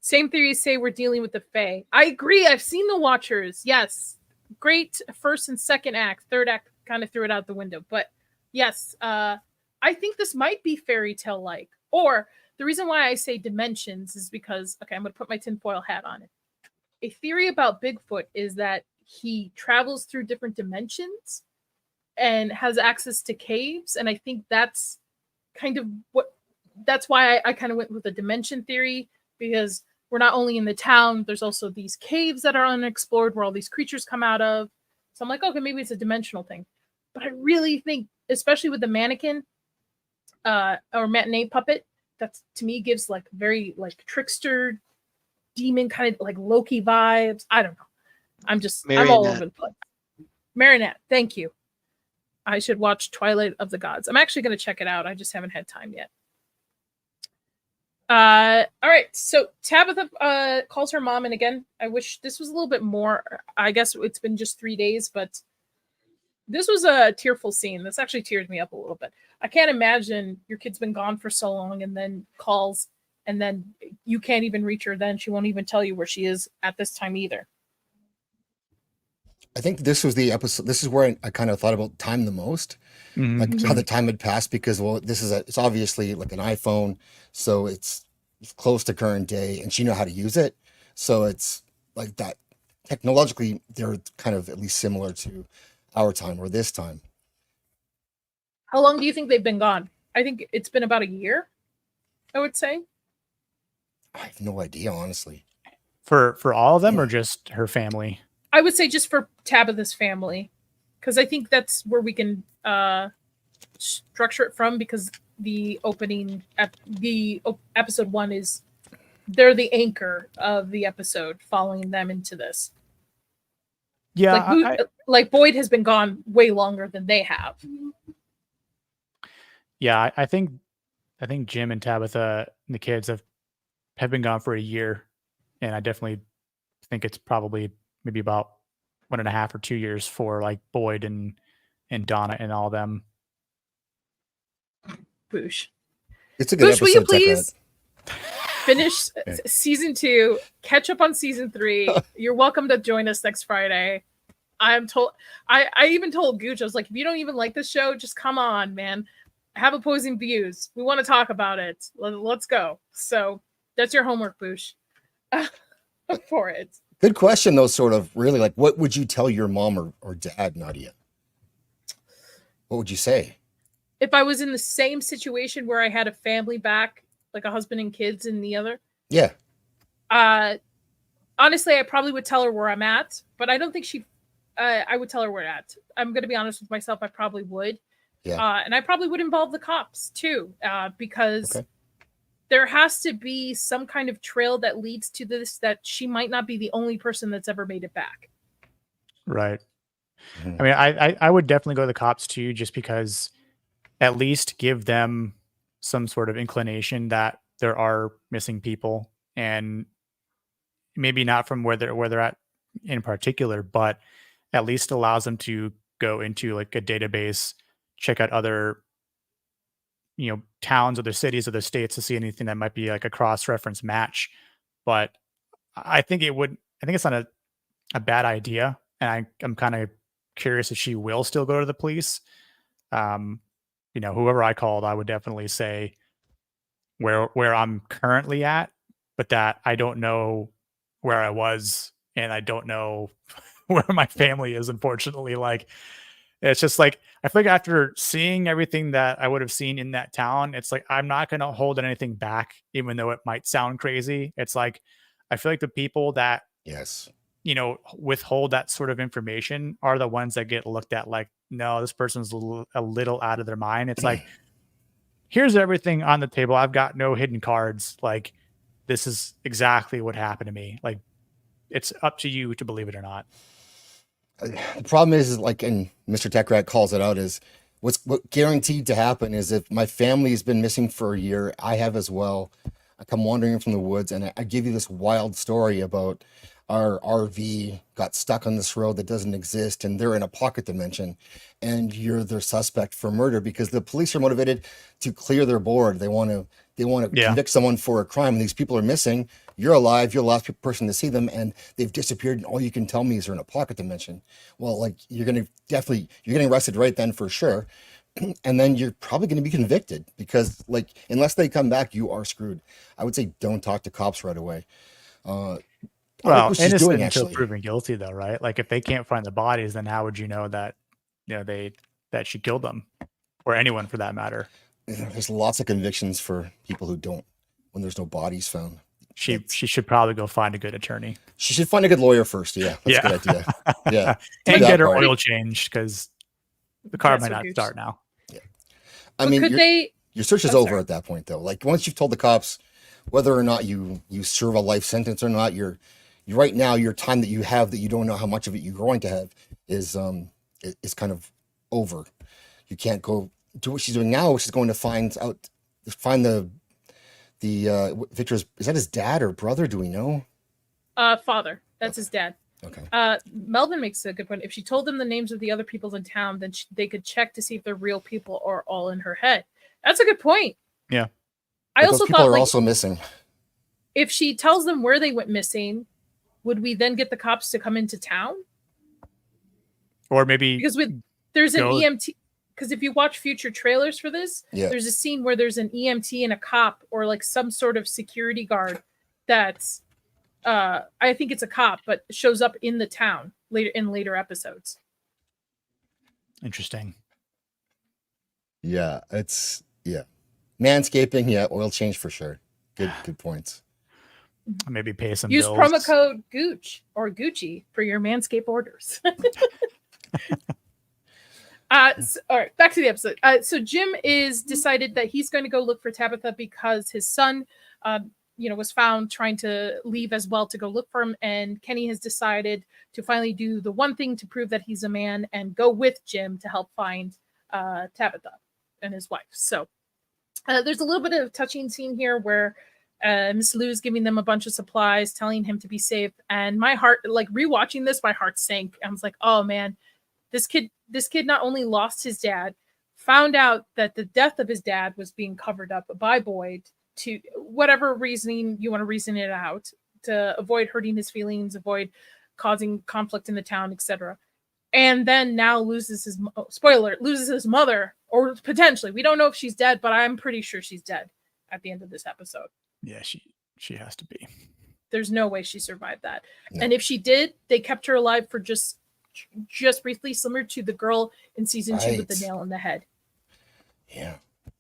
Same theories say we're dealing with the Fae. I agree. I've seen The Watchers. Yes. Great first and second act. Third act kind of threw it out the window. But yes, I think this might be fairy tale like. Or the reason why I say dimensions is because, okay, I'm going to put my tinfoil hat on it. A theory about Bigfoot is that he travels through different dimensions and has access to caves. And I think that's kind of that's why I kind of went with the dimension theory, because we're not only in the town, there's also these caves that are unexplored where all these creatures come out of. So I'm like, okay, maybe it's a dimensional thing. But I really think, especially with the mannequin or matinee puppet, that to me gives like very like trickster demon kind of like Loki vibes. I don't know. I'm all over the place. Marinette, thank you. I should watch Twilight of the Gods. I'm actually going to check it out. I just haven't had time yet. All right. So Tabitha calls her mom, and again, I wish this was a little bit more. I guess it's been just 3 days, but this was a tearful scene. This actually teared me up a little bit. I can't imagine your kid's been gone for so long and then calls, and then you can't even reach her. Then she won't even tell you where she is at this time either. I think this was the episode. This is where I kind of thought about time the most, like how the time had passed, because, well, it's obviously like an iPhone, so it's close to current day, and she knew how to use it. So it's like that technologically, they're kind of at least similar to our time or this time. How long do you think they've been gone? I think it's been about a year, I would say. I have no idea, honestly. For all of them, or just her family? I would say just for Tabitha's family, because I think that's where we can structure it from, because the opening, episode 1 is, they're the anchor of the episode following them into this. Yeah. Like Boyd has been gone way longer than they have. Yeah, I think Jim and Tabitha and the kids have been gone for a year, and I definitely think it's probably maybe about 1.5 or 2 years for like Boyd and Donna and all them. Boosh. It's a good episode. Will you please finish season 2, catch up on season 3? You're welcome to join us next Friday. I even told Gooch, I was like, if you don't even like this show, just come on, man. Have opposing views. We want to talk about it. Let's go. So that's your homework, Boosh, for it. Good question, though, sort of, really. Like, what would you tell your mom or dad, Nadia? What would you say? If I was in the same situation where I had a family back, like a husband and kids in the other. Yeah. Honestly, I probably would tell her where I'm at, but I don't think I would tell her where I'm at. I'm going to be honest with myself. I probably would. Yeah. And I probably would involve the cops too, because there has to be some kind of trail that leads to this, that she might not be the only person that's ever made it back. Right. I mean, I would definitely go to the cops too, just because at least give them some sort of inclination that there are missing people, and maybe not from where they're at in particular, but at least allows them to go into like a database, check out other, towns, other cities, other states to see anything that might be like a cross-reference match. But I think it's not a bad idea. And I'm kind of curious if she will still go to the police. Whoever I called, I would definitely say where I'm currently at, but that I don't know where I was, and I don't know where my family is, unfortunately. Like, it's just like, I feel like after seeing everything that I would have seen in that town, it's like, I'm not going to hold anything back, even though it might sound crazy. It's like, I feel like the people that, withhold that sort of information are the ones that get looked at like, no, this person's a little out of their mind. It's like, here's everything on the table. I've got no hidden cards. Like, this is exactly what happened to me. Like, it's up to you to believe it or not. The problem is like, and Mr. Tech Rat calls it out, is what guaranteed to happen is if my family has been missing for a year, I have as well. I come wandering in from the woods, and I give you this wild story about our RV got stuck on this road that doesn't exist, and they're in a pocket dimension, and you're their suspect for murder because the police are motivated to clear their board. They want to Yeah. convict someone for a crime, and these people are missing. You're alive. You're the last person to see them, and they've disappeared. And all you can tell me is they're in a pocket dimension. Well, like you're getting arrested right then for sure, and then you're probably going to be convicted because, like, unless they come back, you are screwed. I would say don't talk to cops right away. I like Well, what she's innocent doing, until actually. proven guilty, though, right? Like if they can't find the bodies, then how would you know that that she killed them, or anyone for that matter? There's lots of convictions for people who don't when there's no bodies found. She should probably go find a good attorney. She should find a good lawyer first. Yeah, that's Yeah. a good idea. Yeah, And do that get her part. oil changed because the car That's might so not goose. start now. I But mean, could they? your search is Oh, over sorry. at that point, though. Like once you've told the cops whether or not you serve a life sentence or not, you right now your time that you have that you don't know how much of it you're going to have is kind of over. You can't go do what she's doing now. She's going to find the Victor's, is that his dad or brother? Do we know? Father. That's his dad. Okay. Melvin makes a good point. If she told them the names of the other people in town, then they could check to see if they're real people or all in her head. That's a good point. Yeah. I But also those people thought, are like, also missing. if she tells them where they went missing, would we then get the cops to come into town? Or maybe Because there's an Go- EMT. Because if you watch future trailers for this, Yeah. there's a scene where there's an EMT and a cop or like some sort of security guard that's I think it's a cop, but shows up in the town later episodes. interesting. Yeah, manscaping. Yeah, oil change for sure. Good points. Maybe pay some Use bills. promo code Gooch or Gucci for your Manscaped orders. All right, back to the episode. So Jim is decided that he's going to go look for Tabitha because his son, was found trying to leave as well to go look for him. And Kenny has decided to finally do the one thing to prove that he's a man and go with Jim to help find Tabitha and his wife. So there's a little bit of a touching scene here where Miss Lou's giving them a bunch of supplies, telling him to be safe. And my heart, like rewatching this, my heart sank. I was like, oh man, this kid not only lost his dad, found out that the death of his dad was being covered up by Boyd to whatever reasoning you want to reason it out, to avoid hurting his feelings, avoid causing conflict in the town, etc. And then now loses his mother, or potentially. We don't know if she's dead, but I'm pretty sure she's dead at the end of this episode. Yeah, she has to be. There's no way she survived that. No. And if she did, they kept her alive for just briefly, similar to the girl in season 2 with the Right. nail in the head. Yeah, To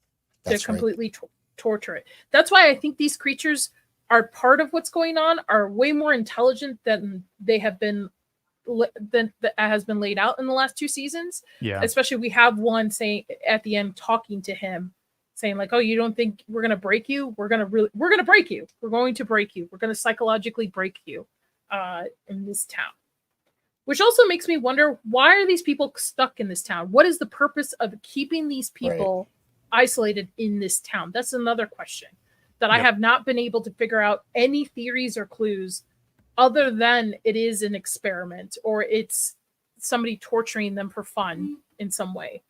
that's right. completely torture it. That's why I think these creatures are part of what's going on, are way more intelligent than they have been, than that has been laid out in the last 2 seasons. Yeah. Especially we have one saying at the end, talking to him, saying like, oh, you don't think we're going to break you? We're going to break you. We're going to break you. We're going to psychologically break you in this town. Which also makes me wonder, why are these people stuck in this town? What is the purpose of keeping these people isolated in this town? That's another question that I have not been able to figure out any theories or clues other than it is an experiment or it's somebody torturing them for fun in some way.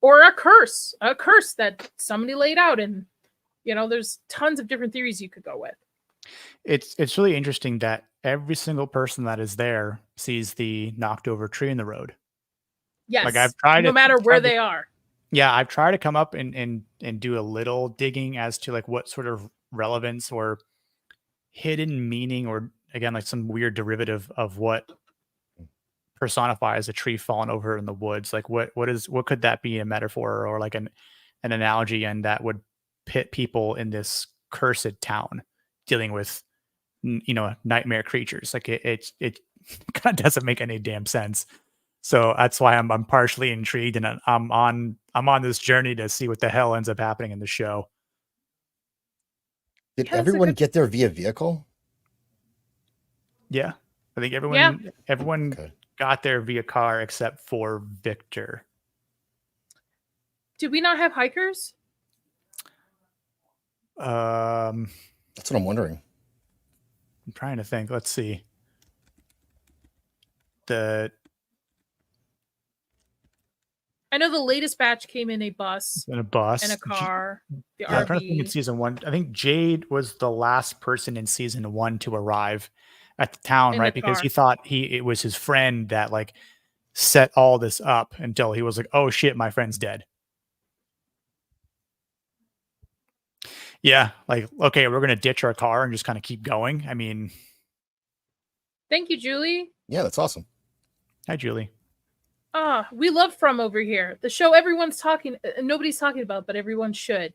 Or a curse that somebody laid out. And, there's tons of different theories you could go with. It's really interesting that every single person that is there sees the knocked over tree in the road. Yes. Like I've tried no to- matter where tried to- they are. Yeah, I've tried to come up and do a little digging as to like what sort of relevance or hidden meaning, or again, like some weird derivative of what personifies a tree falling over in the woods. Like what could that be a metaphor or like an analogy, and that would pit people in this cursed town dealing with nightmare creatures. Like it kind of doesn't make any damn sense. So that's why I'm partially intrigued, and I'm on this journey to see what the hell ends up happening in the show. Did Yeah, that's a everyone good- get there via vehicle? Yeah, I think everyone Okay. got there via car except for Victor. Did we not have hikers? I'm That's what I'm wondering. trying to think. Let's see. the I know the latest batch came in a bus in a bus and a car. The I'm trying to think in RV. season 1. I think Jade was the last person in season 1 to arrive at the town, In right? the Because car. he thought it was his friend that like set all this up until he was like, "Oh shit, my friend's dead." Yeah, like okay, we're gonna ditch our car and just kind of keep going. I mean, Thank you, Julie. Yeah, that's awesome. hi Julie. We love From over here. The show everyone's talking, nobody's talking about, but everyone should.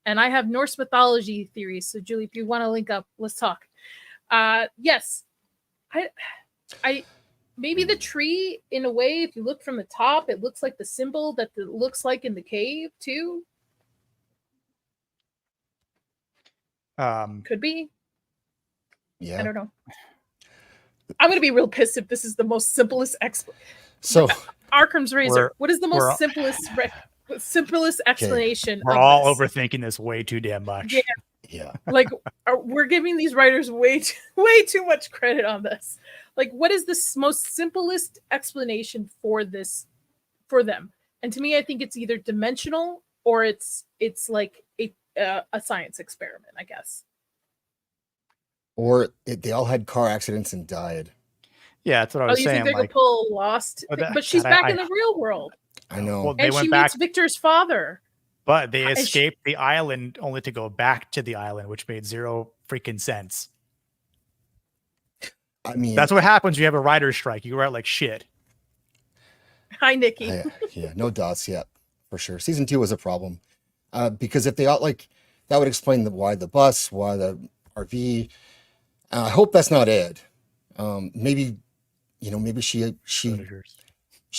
And I have Norse mythology theories. So, Julie, if you want to link up, let's talk. Yes, I maybe the tree in a way. If you look from the top, it looks like the symbol that it looks like in the cave too. Could be. Yeah. I don't know. I'm gonna be real pissed if this is the most simplest So Arkham's Razor. We're- What is the we're- most simplest explanation? We're of all this? overthinking this way too damn much. Yeah. yeah. Like we're giving these writers way too much credit on this. Like, what is the most simplest explanation for this for them? And to me, I think it's either dimensional or it's like a science experiment, I guess. Or they all had car accidents and died. Yeah, that's what I Oh, was you saying. think they're gonna Like, pull a lost? But that- But she's God, back I- in the real world, I know. well, they and she went back, meets Victor's father. but they and she- escaped the island only to go back to the island, which made zero freaking sense. I mean, That's what happens when you have a writer's strike. You write like shit. Hi, Nikki. yeah, no dots yet for sure. Season 2 was a problem because if they all like that would explain why the bus, why the RV. I hope that's not it. Maybe maybe she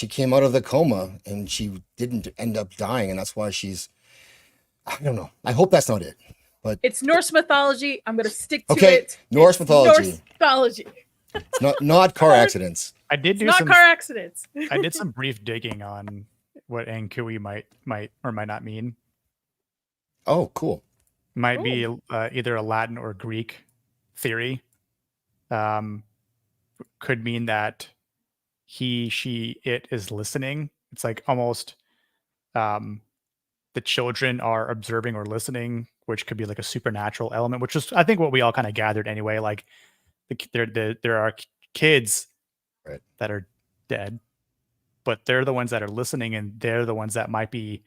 came out of the coma and she didn't end up dying, and that's why she's. I don't know. I hope that's not it. But It's Norse mythology. I'm gonna stick to okay, it. Norse mythology. Norse mythology. It's not car accidents. I did do Not some. car accidents. I did some brief digging on what Ankui might or might not mean. Oh, cool. Might be either a Latin or Greek theory. Could mean that he, she, it is listening. It's like almost the children are observing or listening, which could be like a supernatural element, which is I think what we all kind of gathered anyway. Like there are kids Right. that are dead, but they're the ones that are listening, and they're the ones that might be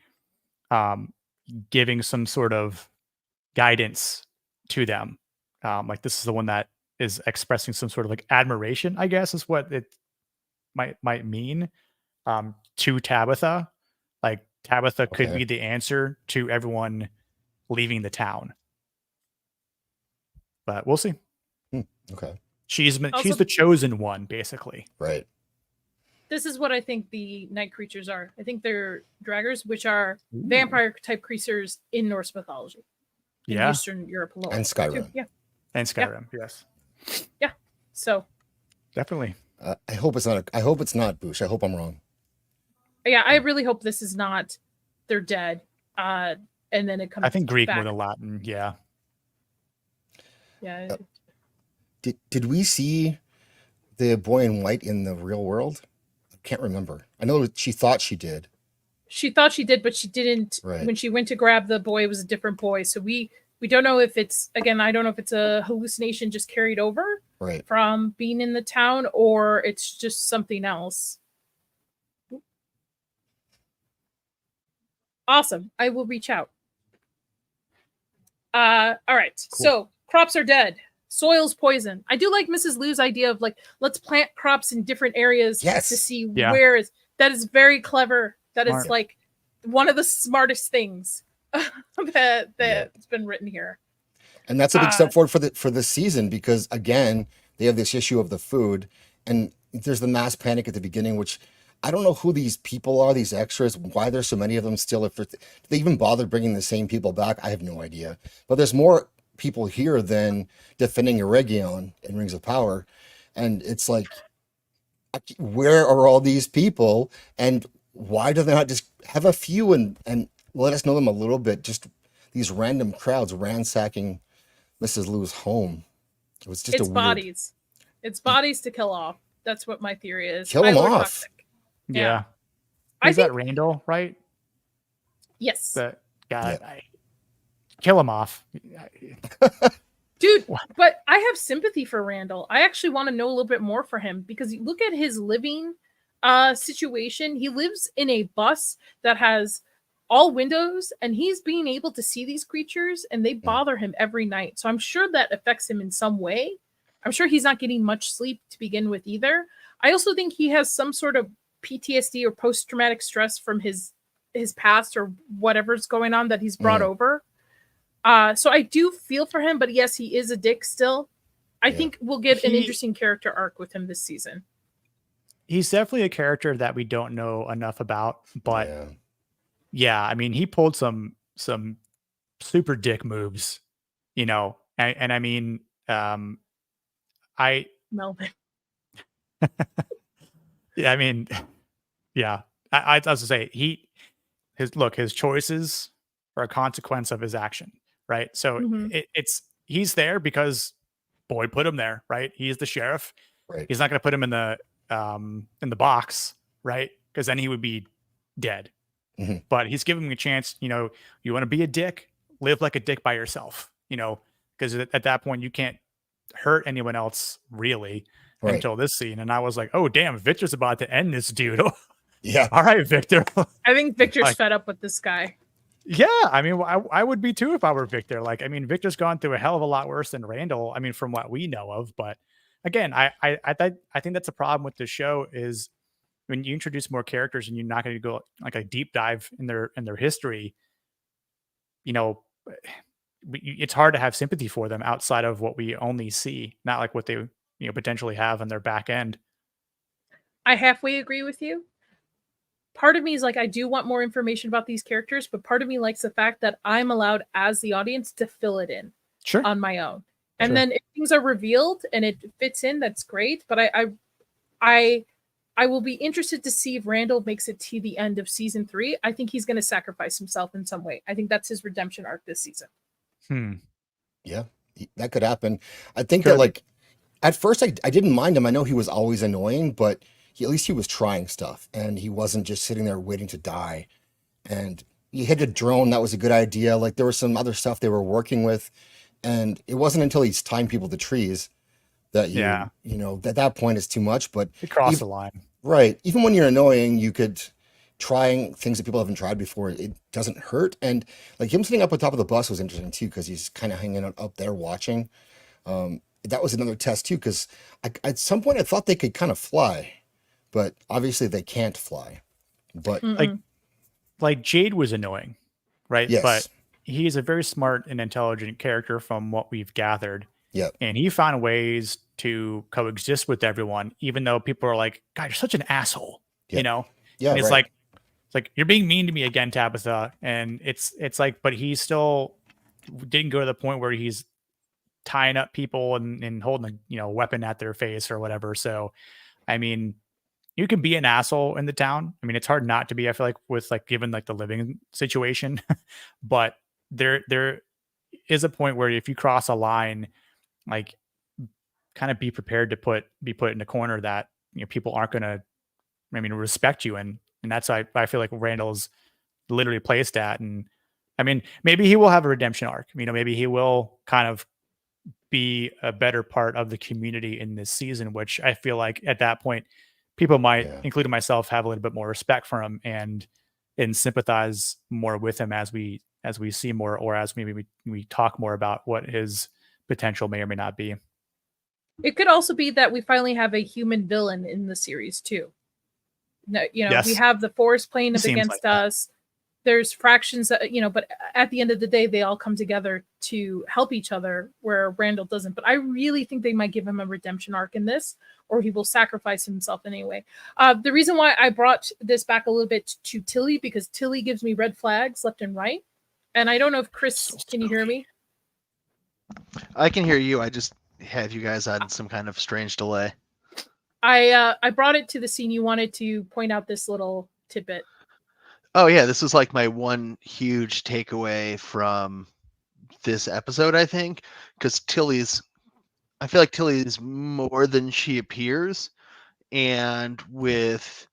giving some sort of guidance to them. Like this is the one that is expressing some sort of like admiration, I guess is what it might mean to Tabitha. Like Tabitha could Okay. be the answer to everyone leaving the town. But we'll see. Okay. She's Also- the chosen one, basically. Right. This is what I think the night creatures are. I think they're draggers, which are vampire type creatures in Norse mythology. In Yeah. Eastern Europe alone. And Skyrim. Too. Yeah. And Skyrim, yes. So Definitely. I hope it's not. I hope it's not Boosh. I hope I'm wrong. yeah, I really hope this is not they're dead. And then it comes I think Greek back. more than Latin, yeah. Yeah. Did we see the boy in white in the real world? I can't remember. I know she thought she did. She thought she did, but she didn't. Right. When she went to grab the boy, it was a different boy. So we don't know if it's I don't know if it's a hallucination just carried over Right. from being in the town or it's just something else. Awesome. I will reach out. All right. Cool. So crops are dead. Soil's poison. I do like Mrs. Liu's idea of like, let's plant crops in different areas Yes. to see Yeah. where is that is very clever. That Smart. is like one of the smartest things that's been written here. And that's a big step forward for this season because again, they have this issue of the food, and there's the mass panic at the beginning, which I don't know who these people are, these extras, why there's so many of them still. If they even bother bringing the same people back, I have no idea. But there's more people here than defending Eregion in Rings of Power, and it's like, where are all these people, and why do they not just have a few and let us know them a little bit? Just these random crowds ransacking Mrs. Liu's home. It was just It's a weird. bodies. It's bodies to kill off. That's what my theory is. Kill him Lord off. Toxic. Yeah. I Is think that Randall, right? yes. That guy. Yeah. Kill him off. Dude, What? but I have sympathy for Randall. I actually want to know a little bit more for him because you look at his living situation. He lives in a bus that has all windows and he's being able to see these creatures and they bother him every night. So I'm sure that affects him in some way. I'm sure he's not getting much sleep to begin with either. I also think he has some sort of PTSD or post-traumatic stress from his past or whatever's going on that he's brought over. So I do feel for him, but yes, he is a dick still. I think we'll get an interesting character arc with him this season. He's definitely a character that we don't know enough about, but yeah, I mean, he pulled some super dick moves, you know, and I mean, Melvin. Yeah, I mean, yeah, I was to say his choices are a consequence of his action, right? So he's there because Boyd put him there, right? He's the sheriff. Right. He's not going to put him in the box, right? Because then he would be dead. But he's giving him a chance. You know, you want to be a dick, live like a dick by yourself. You know, because at that point you can't hurt anyone else really until this scene. And I was like, oh damn, Victor's about to end this dude. Yeah. All right, Victor. I think Victor's fed up with this guy. Yeah, I mean, I would be too if I were Victor. Like, I mean, Victor's gone through a hell of a lot worse than Randall. I mean, from what we know of. But again, I think that's a problem with the show is when you introduce more characters and you're not going to go like a deep dive in their history. You know, it's hard to have sympathy for them outside of what we only see, not like what they potentially have on their back end. I halfway agree with you. Part of me is like, I do want more information about these characters, but part of me likes the fact that I'm allowed as the audience to fill it in on my own. And then if things are revealed and it fits in, that's great. But I will be interested to see if Randall makes it to the end of season 3. I think he's going to sacrifice himself in some way. I think that's his redemption arc this season. Yeah, that could happen. I think that like at first I didn't mind him. I know he was always annoying, but at least he was trying stuff and he wasn't just sitting there waiting to die. And he hit a drone. That was a good idea. Like there was some other stuff they were working with. And it wasn't until he's tying people to trees that you know, at that point it's too much, but he crossed the line. Right. Even when you're annoying, you could trying things that people haven't tried before. It doesn't hurt. And like him sitting up on top of the bus was interesting too, because he's kind of hanging out up there watching. That was another test too, because at some point I thought they could kind of fly. But obviously they can't fly. But like Jade was annoying, right? Yes. But he's a very smart and intelligent character from what we've gathered. Yeah. And he found ways to coexist with everyone, even though people are like, God, you're such an asshole. You know? Yeah. And it's like you're being mean to me again, Tabitha. And it's like, but he still didn't go to the point where he's tying up people and holding a weapon at their face or whatever. So I mean, you can be an asshole in the town. I mean, it's hard not to be, I feel like, with like given like the living situation. But there is a point where if you cross a line, like kind of be prepared to be put in a corner that people aren't gonna respect you and that's I feel like Randall's literally placed at. And I mean, maybe he will have a redemption arc. Maybe he will kind of be a better part of the community in this season, which I feel like at that point people might, including myself, have a little bit more respect for him and sympathize more with him as we see more, or as maybe we talk more about what his potential may or may not be. It could also be that we finally have a human villain in the series too. We have the Forest playing up against us. There's fractions that, but at the end of the day, they all come together to help each other where Randall doesn't. But I really think they might give him a redemption arc in this, or he will sacrifice himself anyway. The reason why I brought this back a little bit to Tilly, because Tilly gives me red flags left and right. And I don't know if Chris, can you hear me? I can hear you. I just had you guys on some kind of strange delay. I brought it to the scene. You wanted to point out this little tidbit. Oh yeah, this was like my one huge takeaway from this episode, I think, because I feel like Tilly's more than she appears, and with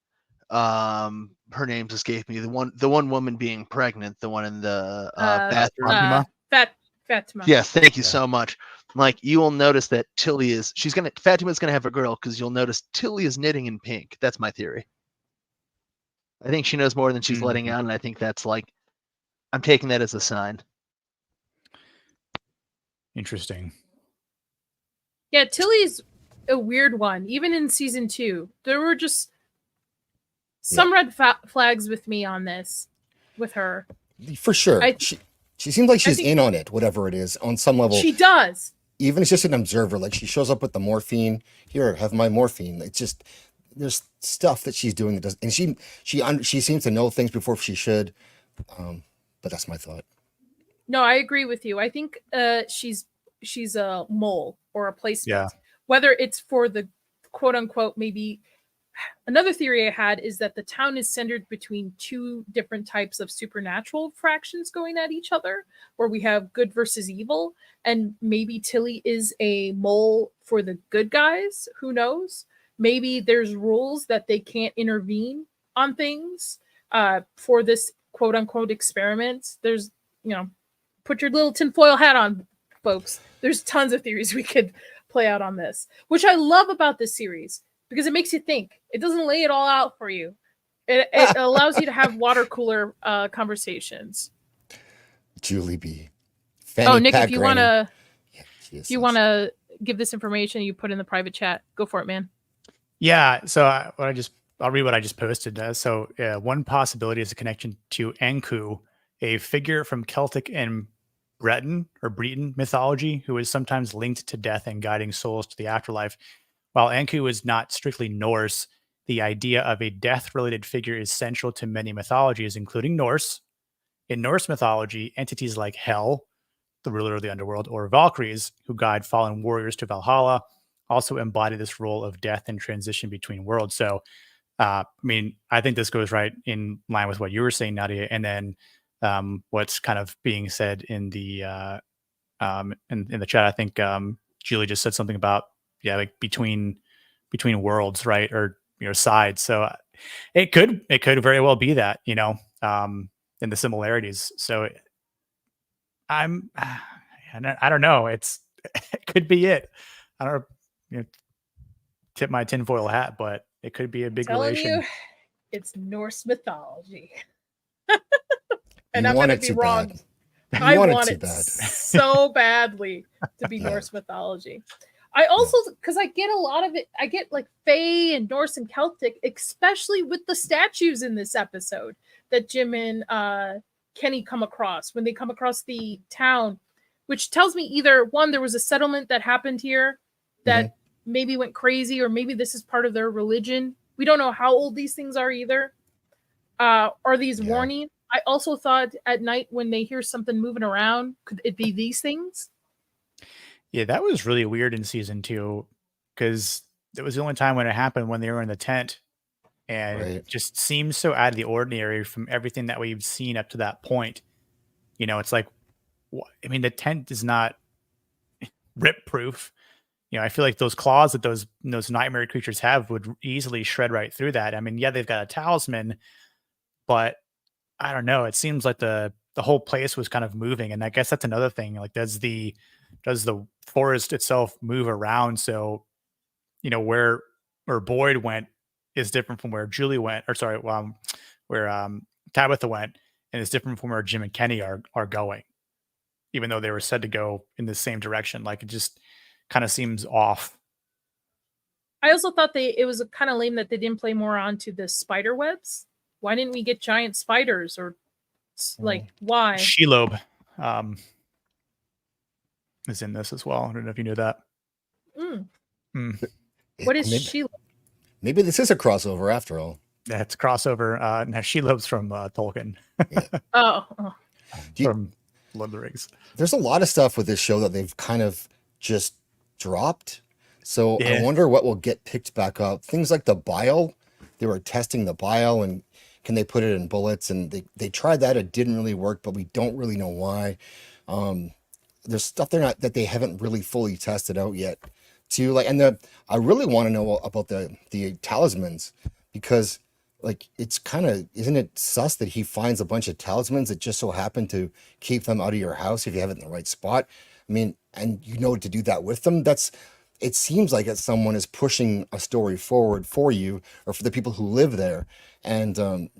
her name's escaped me. The one woman being pregnant, the one in the bathroom. Fatima? Fatima. Yes, thank you Yeah. so much. Like, you will notice that Fatima's gonna have a girl, because you'll notice Tilly is knitting in pink. That's my theory. I think she knows more than she's letting out, and I think that's like, I'm taking that as a sign. Interesting. Yeah, Tilly's a weird one. Even in season 2, there were just some red flags with me on this, with her. For sure. She seems like she's think- in on it, whatever it is, on some level. She does. Even as just an observer, like she shows up with the morphine. Here, have my morphine. It's just, there's stuff that she's doing that does, and she seems to know things before she should. But that's my thought. No, I agree with you. I think she's a mole or a placement. Yeah. Whether it's for the quote unquote, maybe another theory I had is that the town is centered between two different types of supernatural fractions going at each other, where we have good versus evil. And maybe Tilly is a mole for the good guys. Who knows? Maybe there's rules that they can't intervene on things for this quote unquote experiment. There's, put your little tinfoil hat on, folks. There's tons of theories we could play out on this, which I love about this series, because it makes you think. It doesn't lay it all out for you. It allows you to have water cooler conversations. Julie B. Nick, if you want to, you want to give this information, you put in the private chat. Go for it, man. Yeah. So I'll read what I just posted. One possibility is a connection to Anku, a figure from Celtic and Breton mythology who is sometimes linked to death and guiding souls to the afterlife. While Anku is not strictly Norse, the idea of a death-related figure is central to many mythologies, including Norse. In Norse mythology, entities like Hel, the ruler of the underworld, or Valkyries, who guide fallen warriors to Valhalla, also embody this role of death and transition between worlds. So, I think this goes right in line with what you were saying, Nadia, and then what's kind of being said in the in the chat. I think Julie just said something about like between worlds, right, or sides. So it could very well be that in the similarities. So I don't know. It could be it. I don't tip my tinfoil hat, but it could be a big relation. You, it's Norse mythology. And you I'm going to be wrong. Bad. I want it so badly to be Norse mythology. I also, because I get a lot of it, I get like Fae and Norse and Celtic, especially with the statues in this episode that Jim and Kenny come across when they come across the town, which tells me either one, there was a settlement that happened here that maybe went crazy, or maybe this is part of their religion. We don't know how old these things are either. Are these warning? I also thought at night when they hear something moving around, could it be these things? Yeah, that was really weird in season 2, because it was the only time when it happened, when they were in the tent. And it just seems so out of the ordinary from everything that we've seen up to that point. It's like, the tent is not rip proof. I feel like those claws that those nightmare creatures have would easily shred right through that. They've got a talisman, but I don't know. It seems like the whole place was kind of moving. And I guess that's another thing. Like, does the forest itself move around? So, where Boyd went is different from where Julie went, or sorry, where Tabitha went, and it's different from where Jim and Kenny are going, even though they were said to go in the same direction. Like, it just kind of seems off. I also thought it was kind of lame that they didn't play more onto the spider webs. Why didn't we get giant spiders, or like why? Shelob is in this as well. I don't know if you knew that. What is Shelob? Maybe this is a crossover after all. Yeah, it's a crossover. Now Shelob's from Tolkien. From Lord of the Rings. There's a lot of stuff with this show that they've kind of just dropped. So I wonder what will get picked back up. Things like the bile. They were testing the bile and can they put it in bullets? And they tried that. It didn't really work, but we don't really know why. There's stuff that they haven't really fully tested out yet too. Like, I really want to know about the talismans, because like it's kind of, isn't it sus that he finds a bunch of talismans that just so happen to keep them out of your house if you have it in the right spot? I mean, and you know to do that with them. It seems like that someone is pushing a story forward for you or for the people who live there, and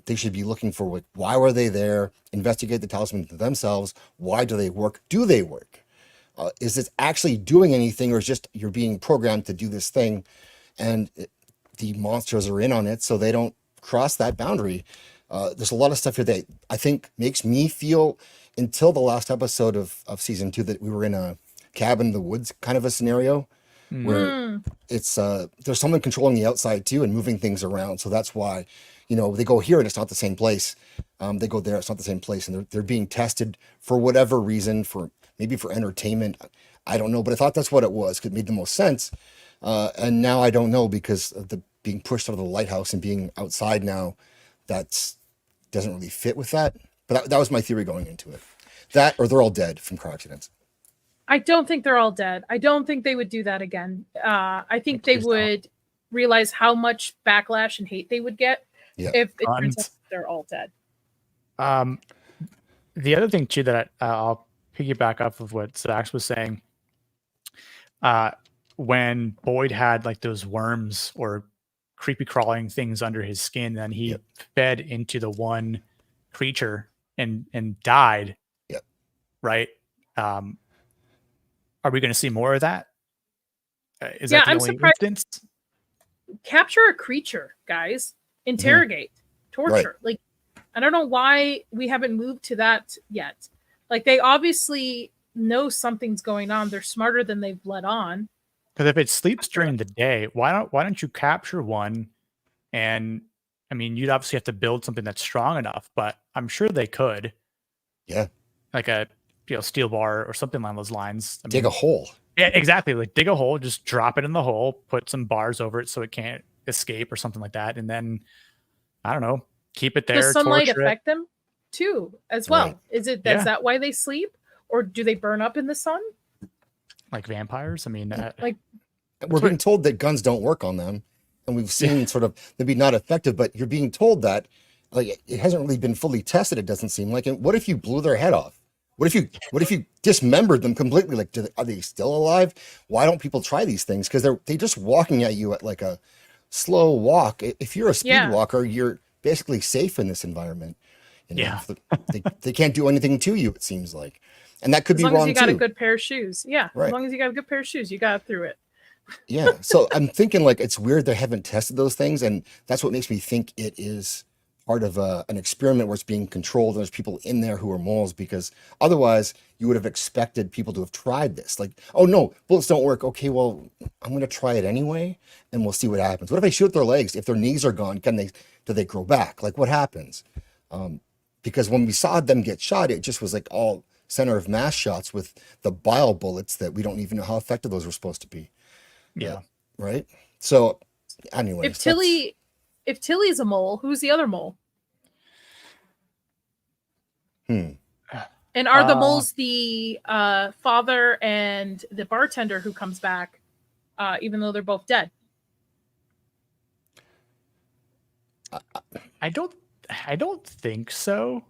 they should be looking for why were they there? Investigate the talismans themselves. Why do they work? Do they work? Is it actually doing anything, or is just you're being programmed to do this thing, and the monsters are in on it, so they don't cross that boundary? There's a lot of stuff here that I think makes me feel, until the last episode of season 2, that we were in a cabin in the woods kind of a scenario where it's there's someone controlling the outside too and moving things around. So that's why, they go here and it's not the same place. They go there, it's not the same place, and they're being tested for whatever reason, maybe for entertainment. I don't know, but I thought that's what it was, because it made the most sense. And now I don't know, because of the being pushed out of the lighthouse and being outside now, that doesn't really fit with that. But that was my theory going into it. That, or they're all dead from car accidents. I don't think they're all dead. I don't think they would do that again. I think they would realize how much backlash and hate they would get if it turns out they're all dead. The other thing too that I'll piggyback off of what Zax was saying, when Boyd had like those worms or creepy crawling things under his skin, then he fed into the one creature and died. Yep. Right. Are we going to see more of that? Is that the I'm only surprised. instance? Capture a creature, guys. Interrogate, torture. Like, I don't know why we haven't moved to that yet. Like, they obviously know something's going on. They're smarter than they've let on. Because if it sleeps during the day, why don't you capture one? And I mean, you'd obviously have to build something that's strong enough, but I'm sure they could. Yeah. Like a steel bar or something along those lines. Dig a hole. Yeah, exactly. Like dig a hole, just drop it in the hole, put some bars over it so it can't escape or something like that, and then I don't know, keep it there. Does sunlight torture affect them too, as well? Right. Is that why they sleep, or do they burn up in the sun? Like vampires? I mean, we're being told that guns don't work on them, and we've seen sort of them be not effective. But you're being told that, like, it hasn't really been fully tested. It doesn't seem like. And what if you blew their head off? What if you dismembered them completely? Like, are they still alive? Why don't people try these things? Because they're just walking at you at like a slow walk. If you're a speed walker, you're basically safe in this environment. They can't do anything to you, it seems like, and that could be wrong too. As long as you got a good pair of shoes, right. As long as you got a good pair of shoes, you got through it. Yeah. So I'm thinking, like, it's weird they haven't tested those things, and that's what makes me think it is part of an experiment where it's being controlled and there's people in there who are moles, because otherwise you would have expected people to have tried this. Like, oh no, bullets don't work. Okay, well, I'm going to try it anyway and we'll see what happens. What if I shoot their legs? If their knees are gone, do they grow back? Like, what happens? Because when we saw them get shot, it just was like all center of mass shots with the bile bullets that we don't even know how effective those were supposed to be. Yeah. Right. So anyway, if Tilly's a mole, who's the other mole? And are the moles the father and the bartender who comes back, even though they're both dead? I don't think so.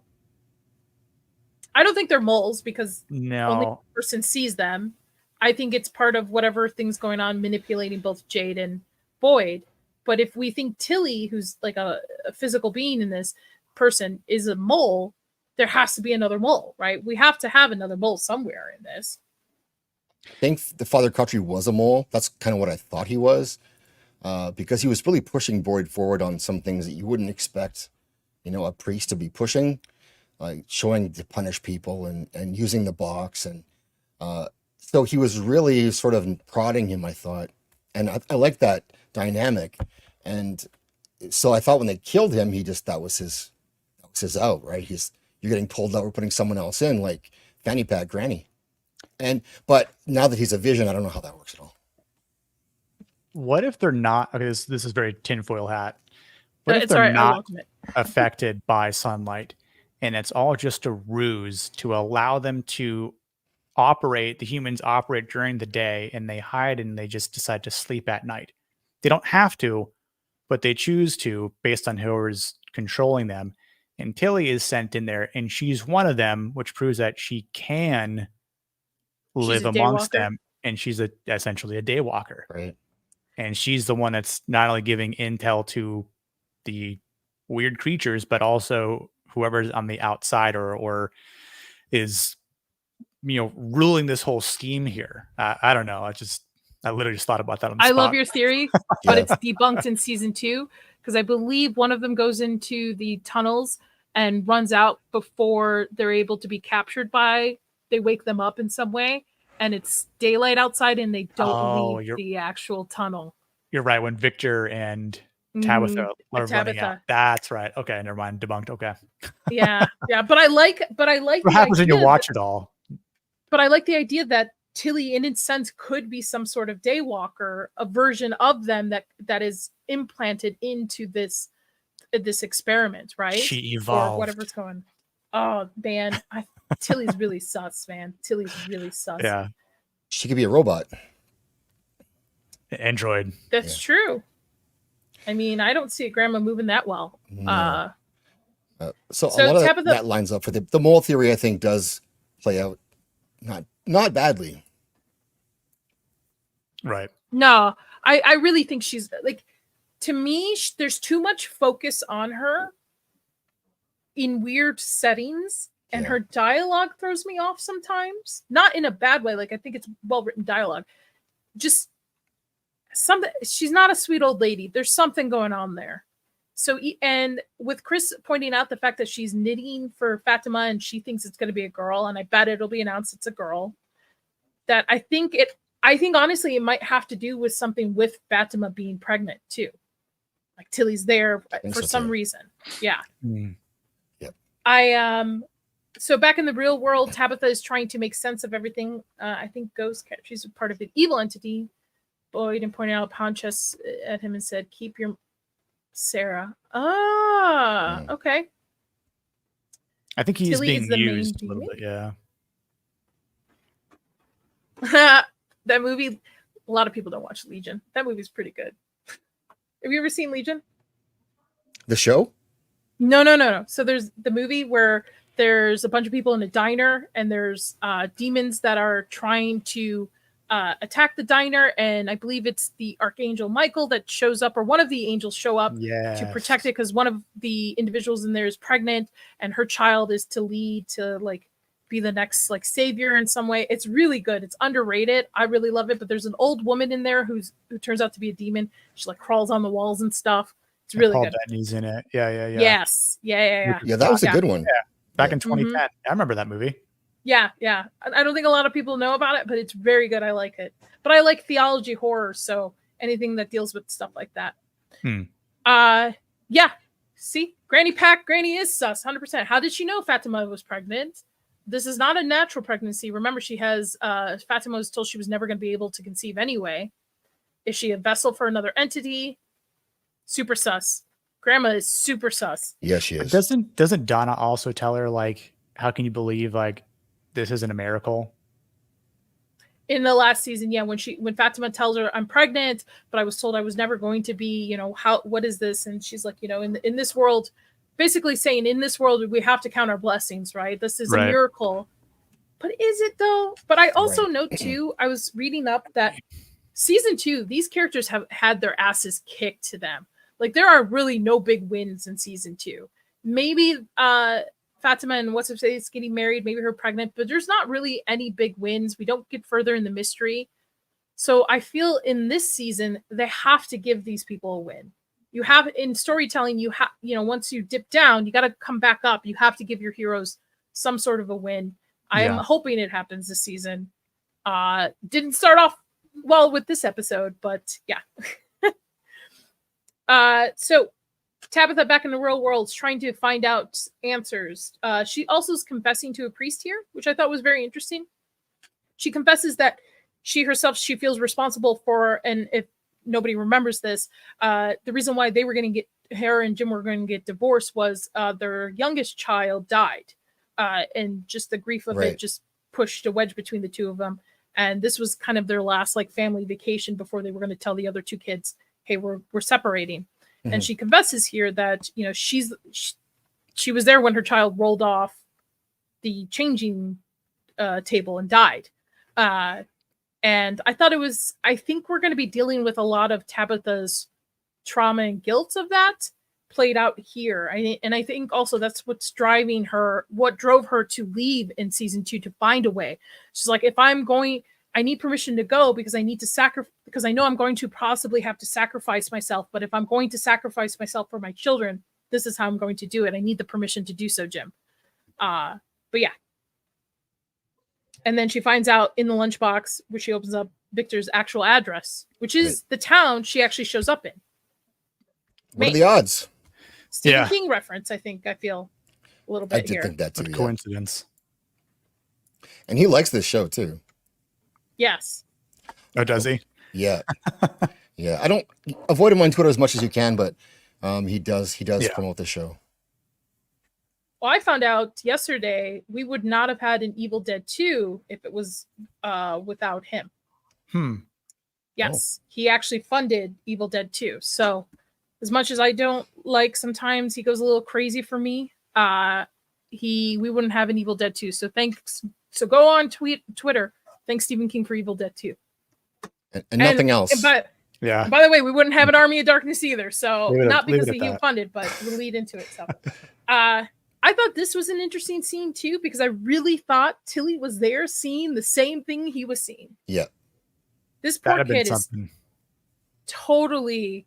I don't think they're moles, because no, only one person sees them. I think it's part of whatever thing's going on, manipulating both Jade and Boyd. But if we think Tilly, who's like a physical being in this person, is a mole, there has to be another mole, right? We have to have another mole somewhere in this. I think the Father Cotry was a mole. That's kind of what I thought he was, because he was really pushing Boyd forward on some things that you wouldn't expect, a priest to be pushing, like showing to punish people and using the box. And so he was really sort of prodding him, I thought. And I like that dynamic. And so I thought when they killed him, that was his out, right? You're getting pulled out, we're putting someone else in, like fanny pack granny. But now that he's a vision, I don't know how that works at all. What if they're not? Okay, this is very tinfoil hat. What if they're not affected by sunlight, and it's all just a ruse to allow them to the humans operate during the day, and they hide and they just decide to sleep at night. They don't have to, but they choose to based on whoever's controlling them. And Tilly is sent in there, and she's one of them, which proves that she can live amongst them, and she's essentially a daywalker. Right. And she's the one that's not only giving intel to the weird creatures, but also whoever's on the outside or is, ruling this whole scheme here. I don't know. I literally just thought about that on the spot. Love your theory, but it's debunked in season 2 because I believe one of them goes into the tunnels and runs out before they're able to be captured they wake them up in some way, and it's daylight outside and they don't leave the actual tunnel. You're right. When Victor and Tabitha are running out. That's right. Okay, never mind. Debunked. Okay. Yeah. But I like what happens when you watch it all. But I like the idea that Tilly, in its sense, could be some sort of daywalker, a version of them that is implanted into this experiment, right? She evolved. Or whatever's going. Oh man, Tilly's really sus, man. Tilly's really sus. Yeah, she could be a robot. Android. That's true. I mean, I don't see a grandma moving that well. No. So a lot of that lines up for the mole theory. I think does play out not badly. Right. No, I really think she's like, to me, there's too much focus on her in weird settings, and her dialogue throws me off sometimes. Not in a bad way. Like, I think it's well-written dialogue. Just something. She's not a sweet old lady. There's something going on there. So, and with Chris pointing out the fact that she's knitting for Fatima and she thinks it's going to be a girl, and I bet it'll be announced it's a girl, that I think honestly it might have to do with something with Fatima being pregnant too. Like Tilly's there for some reason. Yeah. Yep. So back in the real world, Tabitha is trying to make sense of everything. I think Ghost Cat, she's a part of the evil entity. Boyd and pointed out Ponchus at him and said, "Keep your Sarah." Okay. I think he's Tilly being used a little bit. Yeah. That movie, a lot of people don't watch Legion. That movie's pretty good. Have you ever seen Legion? The show? No. So there's the movie where there's a bunch of people in a diner, and there's demons that are trying to attack the diner, and I believe it's the Archangel Michael that shows up, or one of the angels show up to protect it, because one of the individuals in there is pregnant, and her child is to lead to like be the next like savior in some way. It's really good. It's underrated. I really love it. But there's an old woman in there who turns out to be a demon. She like crawls on the walls and stuff. It's really Paul good. Bettany's in it. Yeah. Yes. Yeah. Yeah, that was a good one. Yeah. Back in 2010. I remember that movie. Yeah. I don't think a lot of people know about it, but it's very good. I like it. But I like theology horror, so anything that deals with stuff like that. Yeah. See, Granny is sus, 100%. How did she know Fatima was pregnant? This is not a natural pregnancy. Remember, she has Fatima was told she was never going to be able to conceive anyway. Is she a vessel for another entity? Super sus. Grandma is super sus. Yeah, she is. Doesn't Donna also tell her, like, how can you believe like this isn't a miracle? In the last season, yeah, when Fatima tells her, "I'm pregnant, but I was told I was never going to be, what is this?" And she's like, in this world, basically saying, in this world, we have to count our blessings, right? This is a miracle. But is it though? But I also note too, I was reading up that season 2, these characters have had their asses kicked to them. Like, there are really no big wins in season 2. Maybe Fatima and what's her face getting married, maybe her pregnant, but there's not really any big wins. We don't get further in the mystery. So I feel in this season, they have to give these people a win. You have, in storytelling, you have, once you dip down, you got to come back up. You have to give your heroes some sort of a win. I am hoping it happens this season. Didn't start off well with this episode, but yeah. So Tabitha, back in the real world, is trying to find out answers. She also is confessing to a priest here, which I thought was very interesting. She confesses that she feels responsible for, and if nobody remembers this, the reason why her and Jim were going to get divorced was their youngest child died. And just the grief of it just pushed a wedge between the two of them. And this was kind of their last like family vacation before they were going to tell the other two kids, hey, we're separating. Mm-hmm. And she confesses here that, you know, she was there when her child rolled off the changing table and died. And I thought I think we're going to be dealing with a lot of Tabitha's trauma and guilt of that played out here. And I think also that's what's driving her, what drove her to leave in season 2 to find a way. She's like, if I'm going, I need permission to go because I need to sacrifice, because I know I'm going to possibly have to sacrifice myself. But if I'm going to sacrifice myself for my children, this is how I'm going to do it. I need the permission to do so, Jim. But yeah. And then she finds out in the lunchbox, where she opens up Victor's actual address, which is the town she actually shows up in. What are the odds? Stephen King reference, I feel a little bit here. I did think that too. What coincidence. And he likes this show too. Yes. Oh, does he? Yeah. Yeah. I don't avoid him on Twitter as much as you can, but he does promote the show. Well, I found out yesterday we would not have had an Evil Dead 2 if it was without him. Yes. He actually funded Evil Dead 2. So as much as I don't like, sometimes he goes a little crazy for me. We wouldn't have an Evil Dead 2. So thanks. So go on Twitter. Thanks Stephen King for Evil Dead 2. And nothing else. By the way, we wouldn't have an Army of Darkness either. So not because he funded, but we'll lead into it. So I thought this was an interesting scene too, because I really thought Tilly was there seeing the same thing he was seeing. Yeah. This poor kid is totally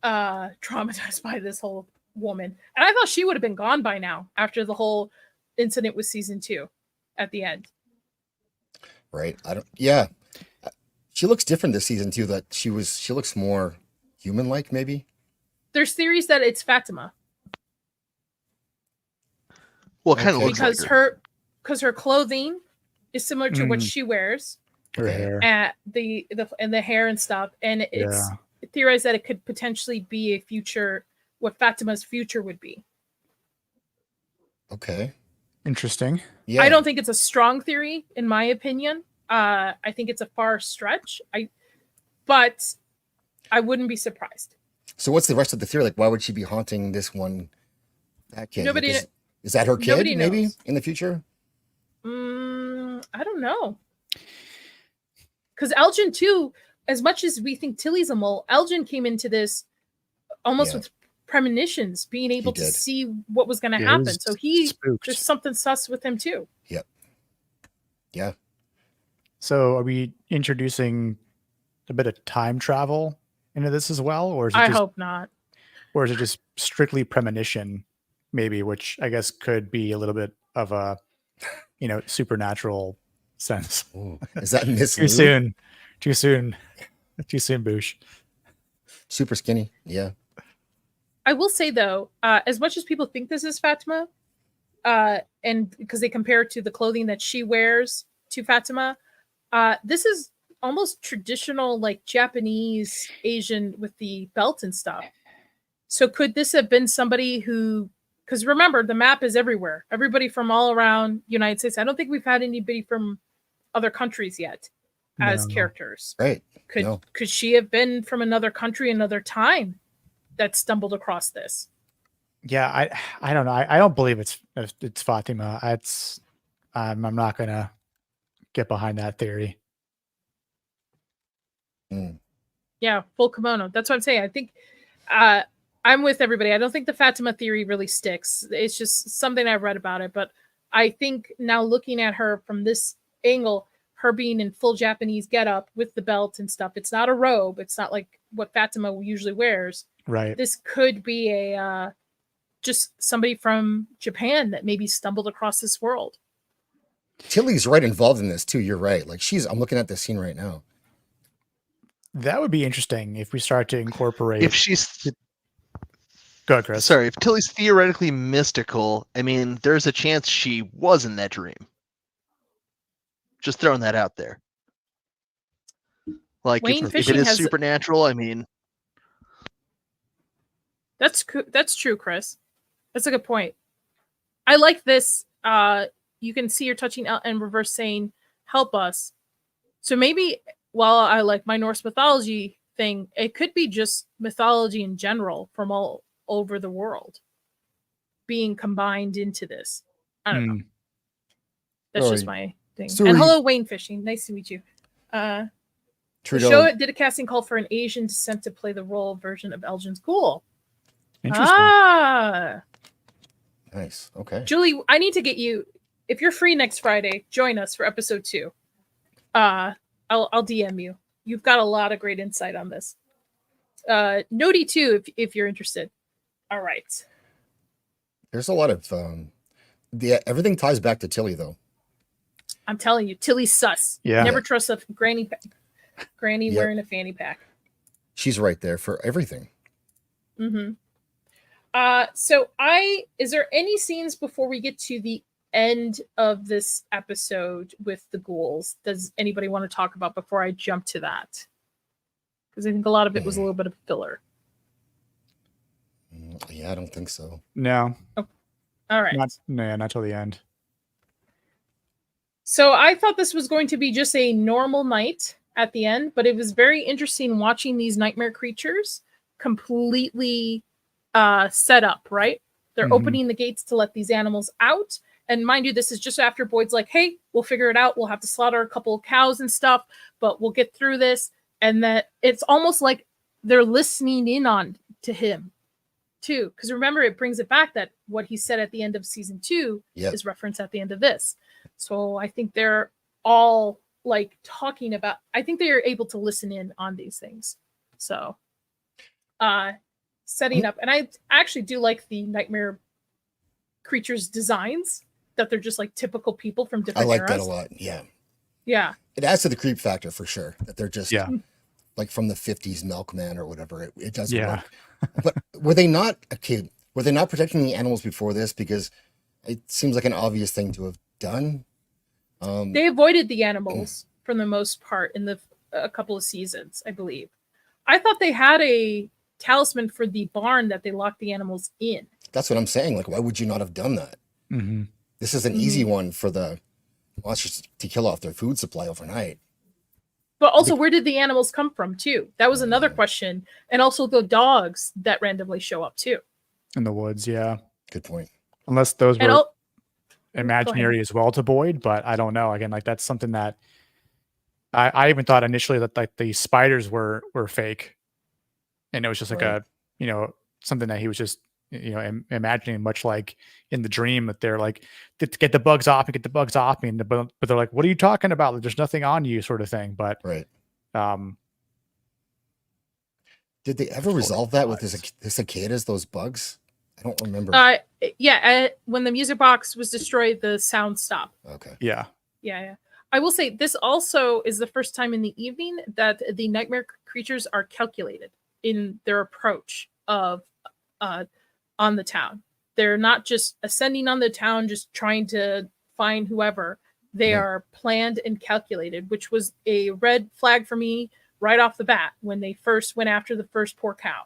traumatized by this whole woman. And I thought she would have been gone by now after the whole incident with season 2 at the end. Right. She looks different this season too, that she looks more human-like maybe. There's theories that it's Fatima. Well, it kind of looks because like her clothing is similar to what she wears. Her hair. And the hair and stuff. And it's theorized that it could potentially be what Fatima's future would be. Okay. Interesting. Yeah. I don't think it's a strong theory, in my opinion. I think it's a far stretch. But I wouldn't be surprised. So what's the rest of the theory? Like, why would she be haunting this one? That kid? Is that her kid maybe in the future? I don't know. Because Elgin too, as much as we think Tilly's a mole, Elgin came into this almost with premonitions, being able to see what was going to happen. So there's something sus with him too. Yep. Yeah. So are we introducing a bit of time travel into this as well? Or is it I hope not. Or is it just strictly premonition, maybe, which I guess could be a little bit of a, supernatural sense. Ooh, is that Miss Too soon, Boosh. Super skinny. Yeah. I will say though, as much as people think this is Fatima, and because they compare it to the clothing that she wears to Fatima, this is almost traditional, like Japanese Asian with the belt and stuff. So could this have been somebody who? Because remember, the map is everywhere. Everybody from all around United States. I don't think we've had anybody from other countries yet as characters. Right. Could she have been from another country, another time that stumbled across this? Yeah, I don't know. I don't believe it's Fatima. I'm not gonna get behind that theory. Yeah, full kimono. That's what I'm saying. I think I'm with everybody. I don't think the Fatima theory really sticks. It's just something I've read about it. But I think now looking at her from this angle, her being in full Japanese getup with the belt and stuff, it's not a robe. It's not like what Fatima usually wears. Right. This could be a just somebody from Japan that maybe stumbled across this world. Tilly's right involved in this too. You're right. Like I'm looking at this scene right now. That would be interesting if we start to incorporate. if she's Go ahead, Chris. Sorry, if Tilly's theoretically mystical, I mean, there's a chance she was in that dream. Just throwing that out there. Like, if it is supernatural, I mean... That's true, Chris. That's a good point. I like this you can see her touching out and reverse saying, "Help us." So maybe while I like my Norse mythology thing, it could be just mythology in general from all over the world being combined into this. I don't know. That's just my thing. So and are you- hello, Wayne Fishing. Nice to meet you. The Trudeau, show did a casting call for an Asian descent to play the role version of Elgin's Ghoul. Interesting. Ah, nice. Okay. Julie, I need to get you. If you're free next Friday, join us for episode 2. I'll DM you. You've got a lot of great insight on this. Noti too, if you're interested. All right. There's a lot of everything ties back to Tilly though. I'm telling you, Tilly's sus. Yeah. Never trust a granny Yep. wearing a fanny pack. She's right there for everything. Mm-hmm. So is there any scenes before we get to the end of this episode with the ghouls? Does anybody want to talk about before I jump to that? Because I think a lot of it was a little bit of filler. Yeah, I don't think so. No. Oh, all right. Not till the end. So I thought this was going to be just a normal night at the end, but it was very interesting watching these nightmare creatures completely set up, right? They're opening the gates to let these animals out. And mind you, this is just after Boyd's like, hey, we'll figure it out. We'll have to slaughter a couple of cows and stuff, but we'll get through this. And that it's almost like they're listening in on to him too. Because remember, it brings it back that what he said at the end of season 2 is referenced at the end of this. So I think they're all like talking about, I think they are able to listen in on these things. So setting up, and I actually do like the nightmare creatures designs, that they're just like typical people from different I like eras. that a lot. Yeah. Yeah. It adds to the creep factor for sure. That they're just like from the 50s milkman or whatever. It does work. But were they not protecting the animals before this? Because it seems like an obvious thing to have done. They avoided the animals for the most part in a couple of seasons, I believe. I thought they had a talisman for the barn that they locked the animals in. That's what I'm saying. Like, why would you not have done that? Mm-hmm. This is an easy one for the monsters to kill off their food supply overnight. But also, where did the animals come from, too? That was another question. And also the dogs that randomly show up, too. In the woods, yeah. Good point. Unless those were imaginary as well to Boyd, but I don't know. Again, like that's something that I even thought initially that like the spiders were fake. And it was just like something that he was just, imagining, much like in the dream that they're like, get the bugs off me. But they're like, what are you talking about? Like, there's nothing on you, sort of thing. But did they ever resolve that with the cicadas, those bugs? I don't remember. When the music box was destroyed, the sound stopped. Okay. Yeah. I will say this also is the first time in the evening that the nightmare creatures are calculated in their approach of on the town. They're not just ascending on the town, just trying to find whoever. They are planned and calculated, which was a red flag for me right off the bat when they first went after the first poor cow.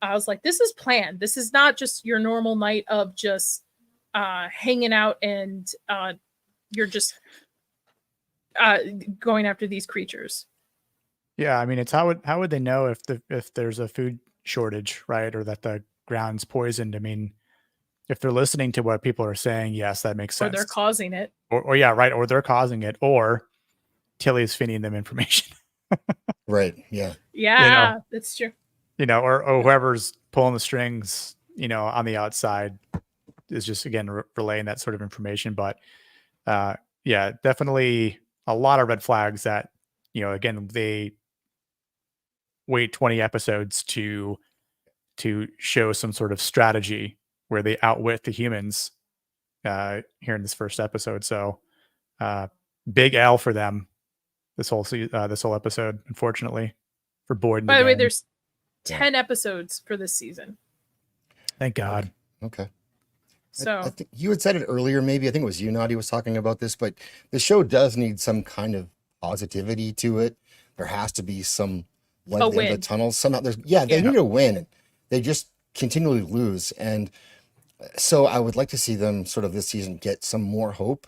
I was like, this is planned. This is not just your normal night of just hanging out and you're just going after these creatures. Yeah, I mean, it's how would they know if there's a food shortage, right? Or that the ground's poisoned? I mean, if they're listening to what people are saying, yes, that makes sense. Or they're causing it. Or yeah, right. Or they're causing it. Or Tilly's feeding them information. Right. Yeah. Yeah, that's true. Or whoever's pulling the strings, on the outside is just, again, relaying that sort of information. But yeah, definitely a lot of red flags that, again, they wait 20 episodes to show some sort of strategy where they outwit the humans here in this first episode. So big L for them this whole episode, unfortunately, for Boyd. By the way, there's 10 episodes for this season. Thank God. Okay. So I think you had said it earlier, maybe. I think it was you, Nadi, was talking about this, but the show does need some kind of positivity to it. There has to be some light at the end of the tunnel. Somehow they need a win. They just continually lose. And so I would like to see them sort of this season get some more hope.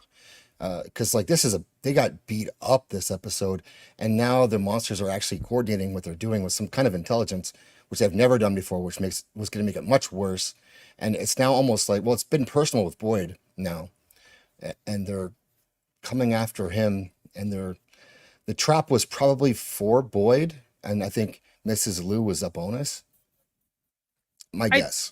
because like they got beat up this episode, and now the monsters are actually coordinating what they're doing with some kind of intelligence, which they've never done before, which was going to make it much worse. And it's now almost like, well, it's been personal with Boyd now, and they're coming after him, and the trap was probably for Boyd, and I think Mrs. Lou was a bonus. My guess.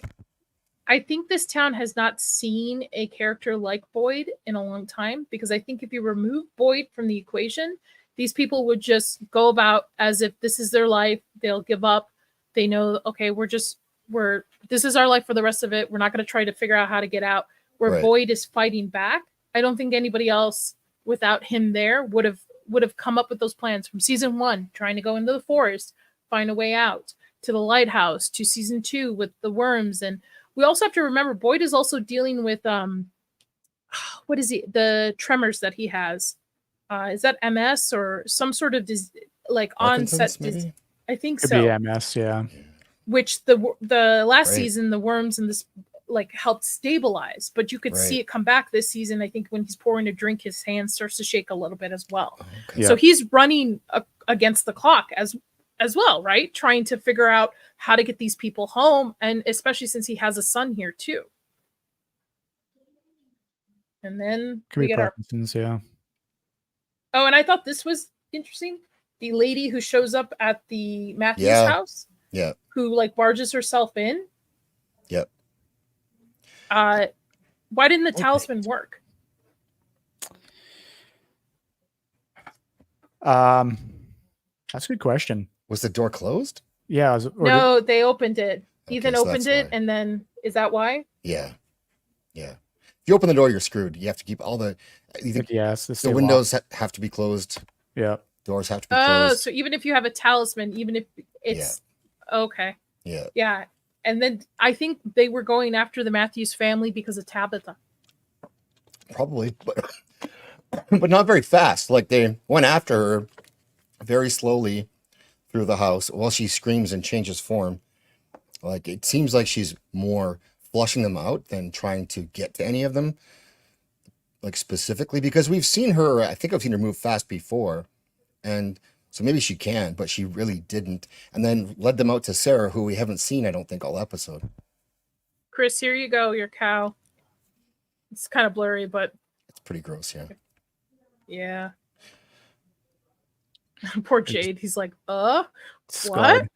I think this town has not seen a character like Boyd in a long time, because I think if you remove Boyd from the equation, these people would just go about as if this is their life. They'll give up. They know, okay, this is our life for the rest of it. We're not going to try to figure out how to get out. Where Right. Boyd is fighting back, I don't think anybody else without him there would have come up with those plans from season 1, trying to go into the forest, find a way out, to the lighthouse, to season 2 with the worms. And we also have to remember Boyd is also dealing with what is the tremors that he has. Is that MS or some sort of onset Parkinson's, maybe? I think Could so. be MS, yeah. Which the last Right. season, the worms and this helped stabilize, but you could see Right. it come back this season. I think when he's pouring a drink, his hand starts to shake a little bit as well. Oh, okay. Yeah. So he's running against the clock as well, right? Trying to figure out how to get these people home, and especially since he has a son here too. And then Could we be get our Parkinson's, yeah. and I thought this was interesting. The lady who shows up at the Matthews Yeah. house, Yeah. who barges herself in. Yep. Why didn't the Okay. talisman work? That's a good question. Was the door closed? Yeah. No, they opened it. Okay, Ethan so opened that's it, why. and then is that why? Yeah. Yeah. If you open the door, you're screwed. You have to keep all the Yes, the windows have to be closed. Yeah. Doors have to be Oh, closed. so even if you have a talisman, even if it's okay, Yeah. yeah. And then I think they were going after the Matthews family because of Tabitha. Probably, but not very fast. Like they went after her very slowly through the house while she screams and changes form. Like it seems like she's more flushing them out than trying to get to any of them. Like specifically, because we've seen her, I think I've seen her move fast before. And so maybe she can, but she really didn't. And then led them out to Sarah, who we haven't seen, I don't think, all episode. Chris, here you go, your cow. It's kind of blurry, but It's pretty gross, yeah. yeah. Poor Jade. He's like, what? Scarred.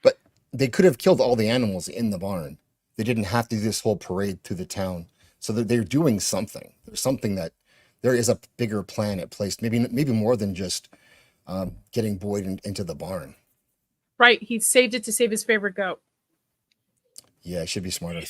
But they could have killed all the animals in the barn. They didn't have to do this whole parade through the town. So that they're doing something. There's something that there is a bigger plan at place. Maybe more than just getting Boyd into the barn. Right. He saved it to save his favorite goat. Yeah, I should be smarter.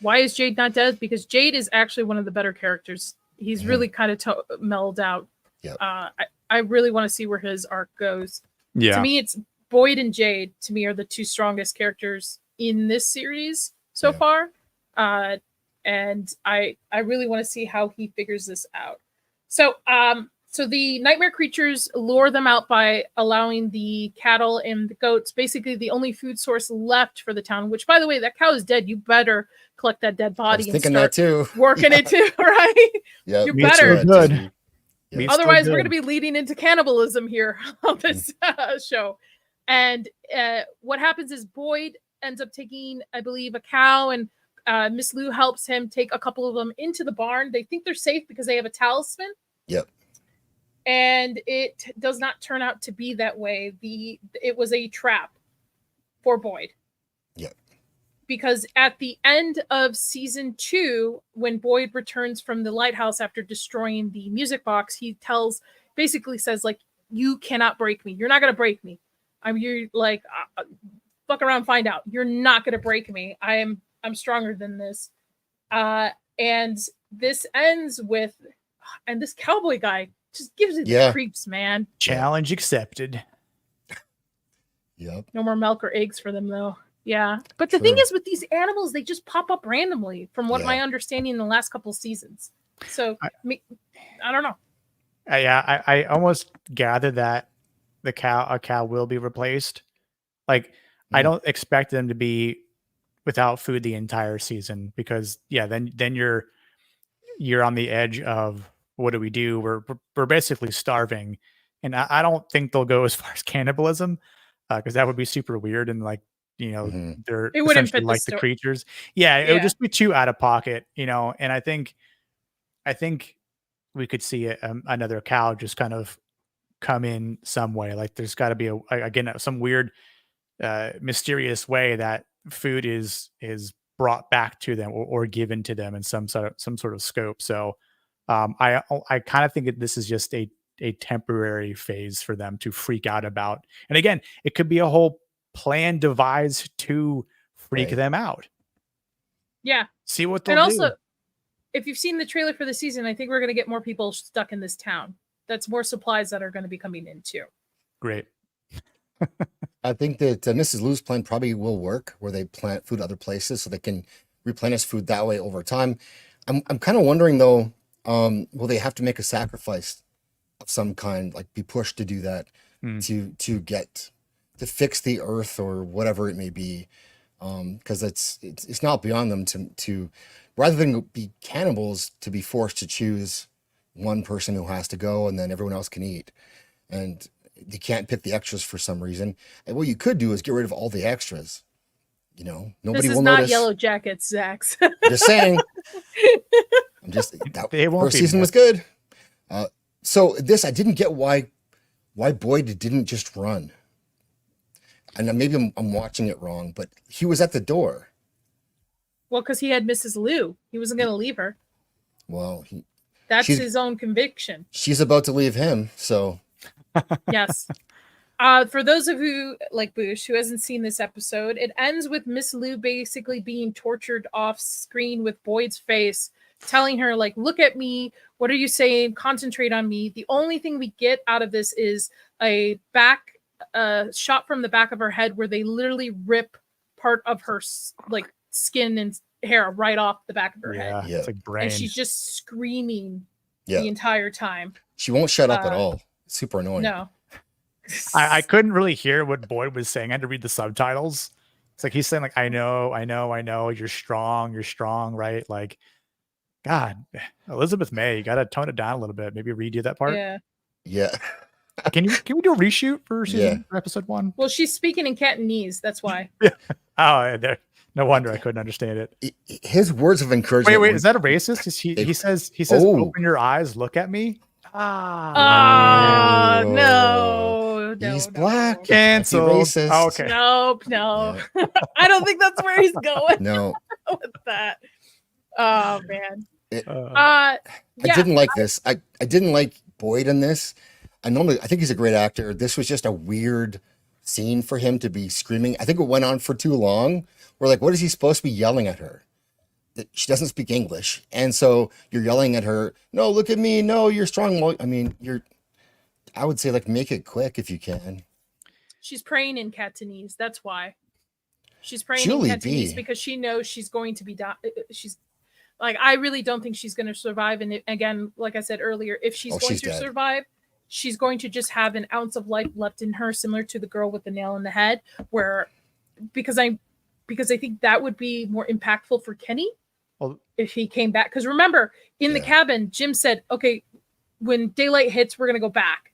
Why is Jade not dead? Because Jade is actually one of the better characters. He's really kind of mellowed out. Yep. I really want to see where his arc goes. Yeah. To me, it's Boyd and Jade. To me, are the two strongest characters in this series so Yeah. far. And I really want to see how he figures this out. So the nightmare creatures lure them out by allowing the cattle and the goats, basically the only food source left for the town, which, by the way, that cow is dead. You better collect that dead I body was and thinking start that too. working it too, right? Yeah, You me better. too. Good. Yeah. Meat's still Otherwise, we're good. going to be leading into cannibalism here on this show. And what happens is Boyd ends up taking, I believe, a cow, and Miss Lou helps him take a couple of them into the barn. They think they're safe because they have a talisman. Yep. And it does not turn out to be that way. It was a trap for Boyd. Yep. Because at the end of season 2, when Boyd returns from the lighthouse after destroying the music box, he basically says, like, you cannot break me. You're not going to break me. You're like, fuck around, find out. You're not going to break me. I'm stronger than this. And this ends with, and this cowboy guy just gives it the creeps, man. Challenge accepted. Yep. No more milk or eggs for them, though. Yeah. But the True. thing is, with these animals, they just pop up randomly, from what my understanding in the last couple seasons. So, I don't know. I almost gathered that a cow will be replaced. Like, I don't expect them to be without food the entire season, because then you're on the edge of, what do we do? We're basically starving. And I don't think they'll go as far as cannibalism, because that would be super weird, and like, they're It wouldn't essentially fit the like the story. creatures. Yeah, it would Yeah. just be too out of pocket, and I think we could see another cow just kind of come in some way. Like, there's got to be again some weird mysterious way that food is brought back to them, or given to them in some sort of scope. So I kind of think that this is just a temporary phase for them to freak out about. And again, it could be a whole plan devised to freak Right. them out. Yeah. See what they'll And do. also, if you've seen the trailer for the season, I think we're going to get more people stuck in this town. That's more supplies that are going to be coming in too. Great. I think that Mrs. Lou's plan probably will work, where they plant food other places so they can replenish food that way over time. I'm kind of wondering though, will they have to make a sacrifice of some kind, like be pushed to do that, to get to fix the earth or whatever it may be? Because it's not beyond them to rather than be cannibals, to be forced to choose one person who has to go and then everyone else can eat, and you can't pick the extras for some reason. And what you could do is get rid of all the extras. Nobody This is will not notice. Yellow Jackets, Zax. Just saying. They won't first be season was missed. good. So this, I didn't get why Boyd didn't just run. And maybe I'm watching it wrong, but he was at the door. Well, because he had Mrs. Lou. He wasn't going to leave her. Well, That's she's- his own conviction. she's about to leave him, so Yes. For those of you like Boosh who hasn't seen this episode, it ends with Miss Lou basically being tortured off screen with Boyd's face, telling her, like, look at me. What are you saying? Concentrate on me. The only thing we get out of this is a shot from the back of her head where they literally rip part of her like skin and hair right off the back of her head. Yeah. It's like brain. And she's just screaming yeah, the entire time. she won't shut up at all. It's super annoying. No. I couldn't really hear what Boyd was saying. I had to read the subtitles. It's like he's saying, like, I know, you're strong, right? Like, God, Elizabeth May, you gotta tone it down a little bit. Maybe redo that part. Yeah. Can we do a reshoot for for episode 1? Well, she's speaking in Cantonese. That's why. Oh, no wonder I couldn't understand it. His words of encouragement. Wait, is that a racist? He says, Oh. open your eyes, look at me. No. He's black. Canceled. Racist. Okay. Nope. No. I don't think that's where he's going No, with that. Oh man. I didn't like this. I didn't like Boyd in this. I think he's a great actor. This was just a weird scene for him to be screaming. I think it went on for too long. We're like, what is he supposed to be yelling at her? That she doesn't speak English, and so you're yelling at her. No, look at me. No, you're strong. Well, I mean, I would say, like, make it quick if you can. She's praying in Cantonese. That's why. She's praying Julie in Cantonese B. because she knows she's going to be she's like, I really don't think she's going to survive. And again, like I said earlier, if she's going she's to dead. survive, she's going to just have an ounce of life left in her, similar to the girl with the nail in the head, because I think that would be more impactful for Kenny if he came back. Because remember, in the cabin, Jim said, okay, when daylight hits, we're going to go back.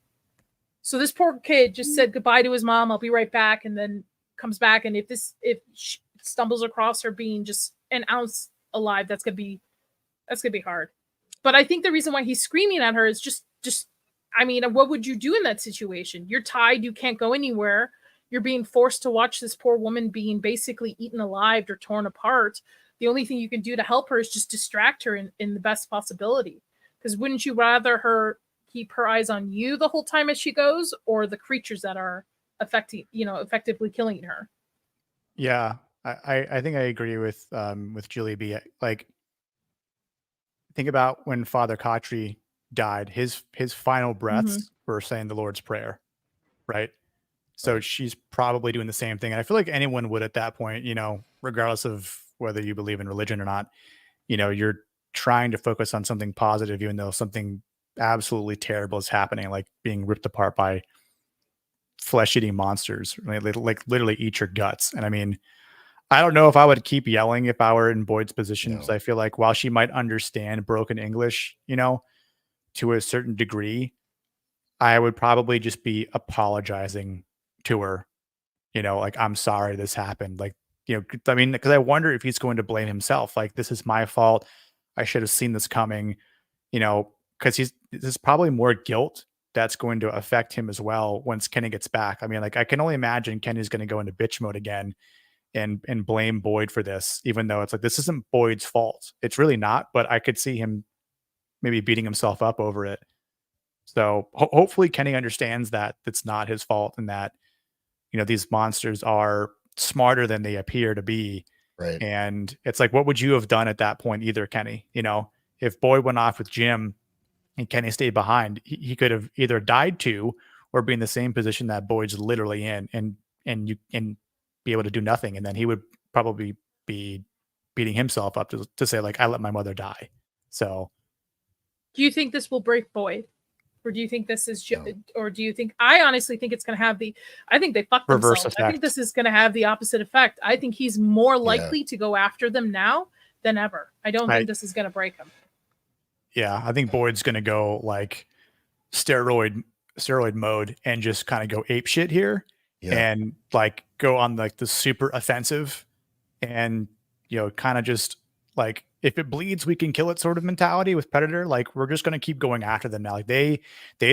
So this poor kid just said goodbye to his mom. I'll be right back. And then comes back. And if she stumbles across her being just an ounce alive, that's going to be hard. But I think the reason why he's screaming at her is just, I mean, what would you do in that situation? You're tied. You can't go anywhere. You're being forced to watch this poor woman being basically eaten alive or torn apart. The only thing you can do to help her is just distract her in the best possibility. Because wouldn't you rather her keep her eyes on you the whole time as she goes, or the creatures that are effectively killing her? Yeah, I think I agree with Julie B. Like, think about when Father Kotri died. His final breaths were saying the Lord's Prayer, right? So she's probably doing the same thing. And I feel like anyone would at that point, regardless of whether you believe in religion or not, you're trying to focus on something positive, even though something absolutely terrible is happening, like being ripped apart by flesh-eating monsters, right? Like literally eat your guts. And I mean, I don't know if I would keep yelling if I were in Boyd's position, No. because I feel like while she might understand broken English, you know, to a certain degree, I would probably just be apologizing to her, you know, like, I'm sorry this happened. Like, you know, I mean, because I wonder if he's going to blame himself. Like, this is my fault. I should have seen this coming, you know, because there's probably more guilt that's going to affect him as well once Kenny gets back. I mean, like, I can only imagine Kenny's going to go into bitch mode again and blame Boyd for this, even though it's like, this isn't Boyd's fault. It's really not, but I could see him maybe beating himself up over it. So hopefully Kenny understands that it's not his fault, and that, you know, these monsters are smarter than they appear to be. Right. And it's like, what would you have done at that point, either, Kenny? You know, if Boyd went off with Jim and Kenny stayed behind, he could have either died too, or be in the same position that Boyd's literally in, and be able to do nothing. And then he would probably be beating himself up to say, like, I let my mother die. So Do you think this will break Boyd? Or do you think this is No. or do you think, I honestly think it's going to have I think they fucked Reverse themselves. I think effect. this is going to have the opposite effect. I think he's more likely to go after them now than ever. I don't think this is going to break him. yeah, I think Boyd's going to go like steroid mode and just kind of go ape shit here, and like go on like the super offensive, and, you know, kind of just like, if it bleeds, we can kill it sort of mentality with Predator. Like, we're just going to keep going after them now. Like, they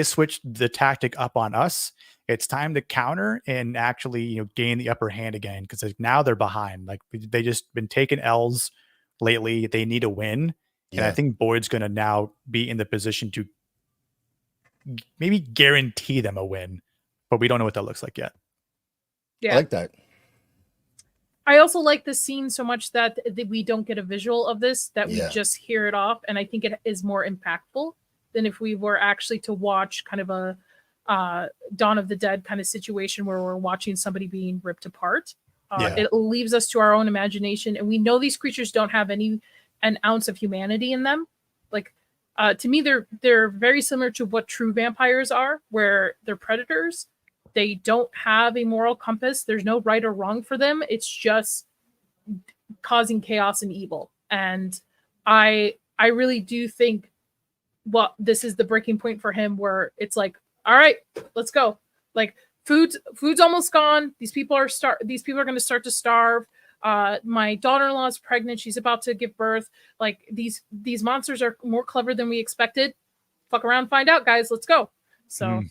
switched the tactic up on us. It's time to counter and actually, you know, gain the upper hand again, because like, now they're behind. Like, they just been taking L's lately. They need a win. And I think Boyd's going to now be in the position to maybe guarantee them a win, but we don't know what that looks like yet. Yeah. I like that. I also like this scene so much that we don't get a visual of this, that we just hear it off. And I think it is more impactful than if we were actually to watch kind of a Dawn of the Dead kind of situation where we're watching somebody being ripped apart. It leaves us to our own imagination. And we know these creatures don't have an ounce of humanity in them. Like, to me, they're very similar to what true vampires are, where they're predators. They don't have a moral compass. There's no right or wrong for them. It's just causing chaos and evil. And I really do think, well, this is the breaking point for him, where it's like, all right, let's go. Like, food's almost gone. These people are going to start to starve. My daughter-in-law is pregnant. She's about to give birth. Like, these monsters are more clever than we expected. Fuck around, find out, guys. Let's go. So.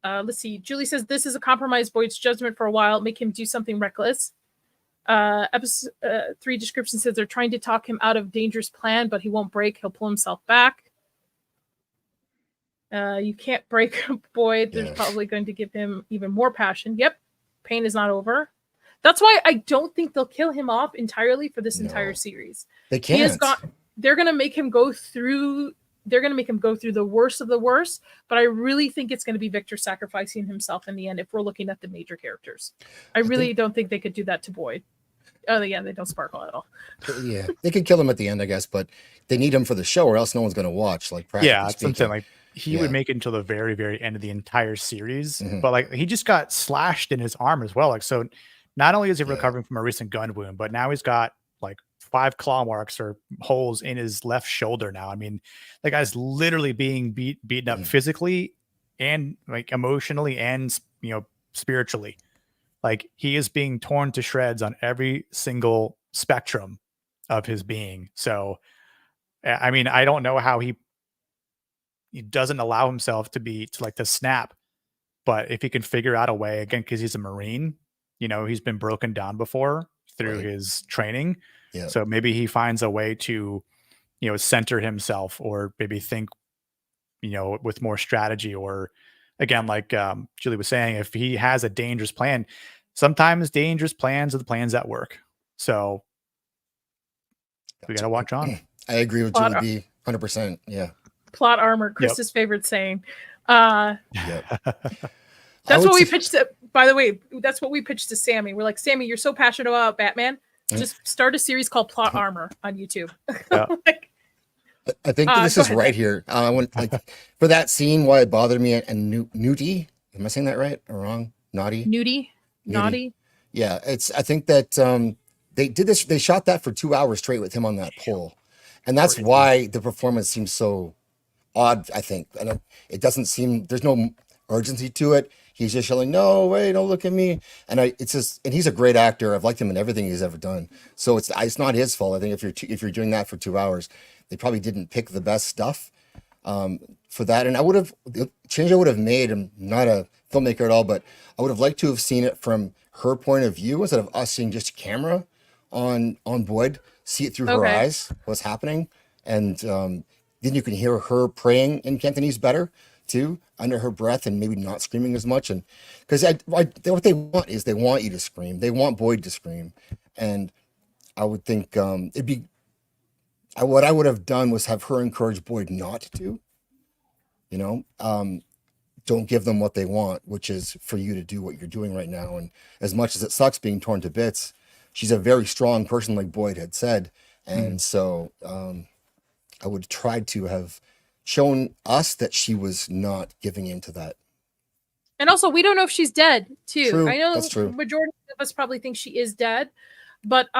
Let's see. Julie says, this is a compromise Boyd's judgment for a while. Make him do something reckless. Episode 3 description says they're trying to talk him out of dangerous plan, but he won't break. He'll pull himself back. You can't break Boyd. There's probably going to give him even more passion. Yep. Pain is not over. That's why I don't think they'll kill him off entirely for this entire series. They can't. They're going to make him go through the worst of the worst, but I really think it's going to be Victor sacrificing himself in the end if we're looking at the major characters. I really don't think they could do that to Boyd. Oh, yeah, they don't sparkle at all. Yeah, they could kill him at the end, I guess, but they need him for the show, or else no one's going to watch. Like, it's something like he would make it until the very, very end of the entire series, but like, he just got slashed in his arm as well. Like, so not only is he recovering from a recent gun wound, but now he's got like 5 claw marks or holes in his left shoulder now. I mean, the guy's literally being beaten up physically and like emotionally and, you know, spiritually. Like, he is being torn to shreds on every single spectrum of his being. So, I mean, I don't know how he doesn't allow himself to snap, but if he can figure out a way, again, because he's a Marine, you know, he's been broken down before through his training. Yeah. So maybe he finds a way to, you know, center himself, or maybe think, you know, with more strategy, or again, like Julie was saying, if he has a dangerous plan, sometimes dangerous plans are the plans that work. So we got to watch on. I agree with Julie B. 100%. Yeah. Plot armor, Krista's favorite saying. That's what we pitched to, by the way, that's what we pitched to Sammy. We're like, Sammy, you're so passionate about Batman. Just start a series called Plot Armor on YouTube. I think this is right here. I want, like, for that scene, why it bothered me, and Nudie. Am I saying that right or wrong? Naughty? Nudie? Naughty? Yeah, I think that they did this. They shot that for 2 hours straight with him on that pole, and that's Crazy. why the performance seems so odd. I think, and it doesn't seem there's no urgency to it. He's just yelling, "No, wait, don't look at me!" And it's just, and he's a great actor. I've liked him in everything he's ever done. So it's not his fault. I think if you're doing that for 2 hours, they probably didn't pick the best stuff for that. And the change I would have made. I'm not a filmmaker at all, but I would have liked to have seen it from her point of view instead of us seeing just a camera on Boyd, see it through her Okay. eyes, what's happening, and then you can hear her praying in Cantonese better too, under her breath, and maybe not screaming as much. And because what they want is they want you to scream, they want Boyd to scream, and I would think what I would have done was have her encourage Boyd not to, you know, don't give them what they want, which is for you to do what you're doing right now. And as much as it sucks being torn to bits, she's a very strong person, like Boyd had said. And so I would try to have shown us that she was not giving in to that. And also, we don't know if she's dead, too. True, I know that's true. the majority of us probably think she is dead, but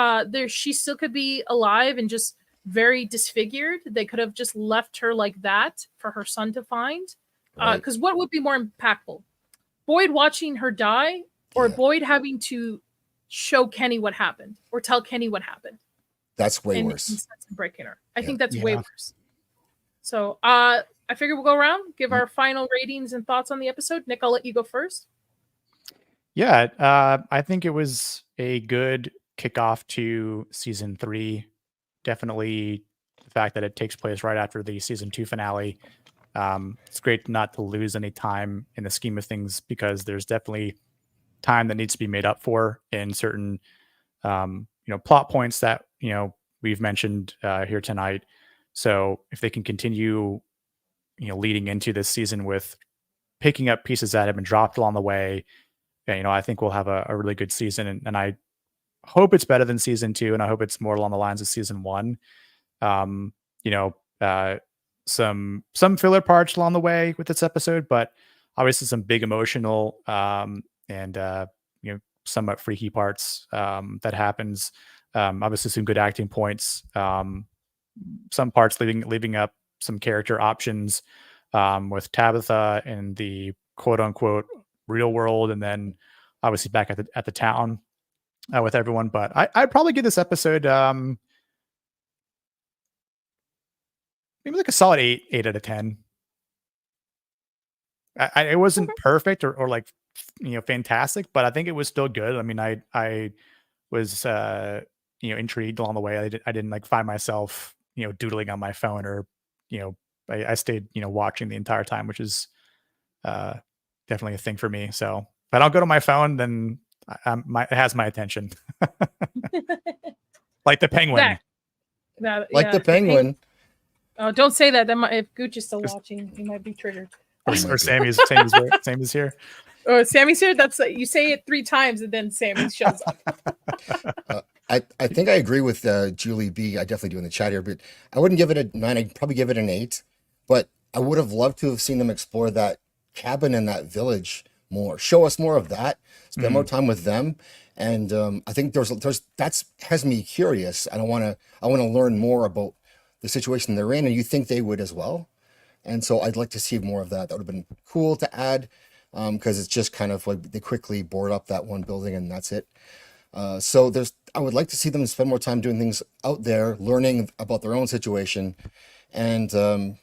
she still could be alive and just very disfigured. They could have just left her like that for her son to find. Because what would be more impactful? Boyd watching her die, or Yeah. Boyd having to show Kenny what happened, or tell Kenny what happened? That's way and worse. breaking her. I Yeah. think that's way worse. So I figure we'll go around, give our final ratings and thoughts on the episode. Nick, I'll let you go first. Yeah, I think it was a good kickoff to season 3. Definitely the fact that it takes place right after the season 2 finale. It's great not to lose any time in the scheme of things, because there's definitely time that needs to be made up for in certain plot points that we've mentioned here tonight. So if they can continue leading into this season with picking up pieces that have been dropped along the way, I think we'll have a really good season, and I hope it's better than season 2, and I hope it's more along the lines of season 1. Some filler parts along the way with this episode, but obviously some big emotional and somewhat freaky parts that happens. Obviously some good acting points. Some parts leaving up some character options with Tabitha in the quote unquote real world, and then obviously back at the town with everyone. But I'd probably give this episode maybe like a solid 8 out of 10. It wasn't perfect or like fantastic, but I think it was still good. I mean, I was intrigued along the way. I didn't like find myself doodling on my phone, or I stayed watching the entire time, which is definitely a thing for me. So if I don't go to my phone, then it has my attention. Like the penguin. The penguin. Oh, don't say that. If Gooch is still watching, he might be triggered. Or Sammy's here. Oh, Sammy's here. That's you say it 3 times and then Sammy shows up. I think I agree with Julie B. I definitely do in the chat here, but I wouldn't give it a 9. I'd probably give it an 8. But I would have loved to have seen them explore that cabin and that village more. Show us more of that. Spend more time with them. And I think that's has me curious. I want to learn more about the situation they're in, and you think they would as well. And so I'd like to see more of that. That would have been cool to add, because it's just kind of like they quickly board up that one building and that's it. So I would like to see them spend more time doing things out there, learning about their own situation. And I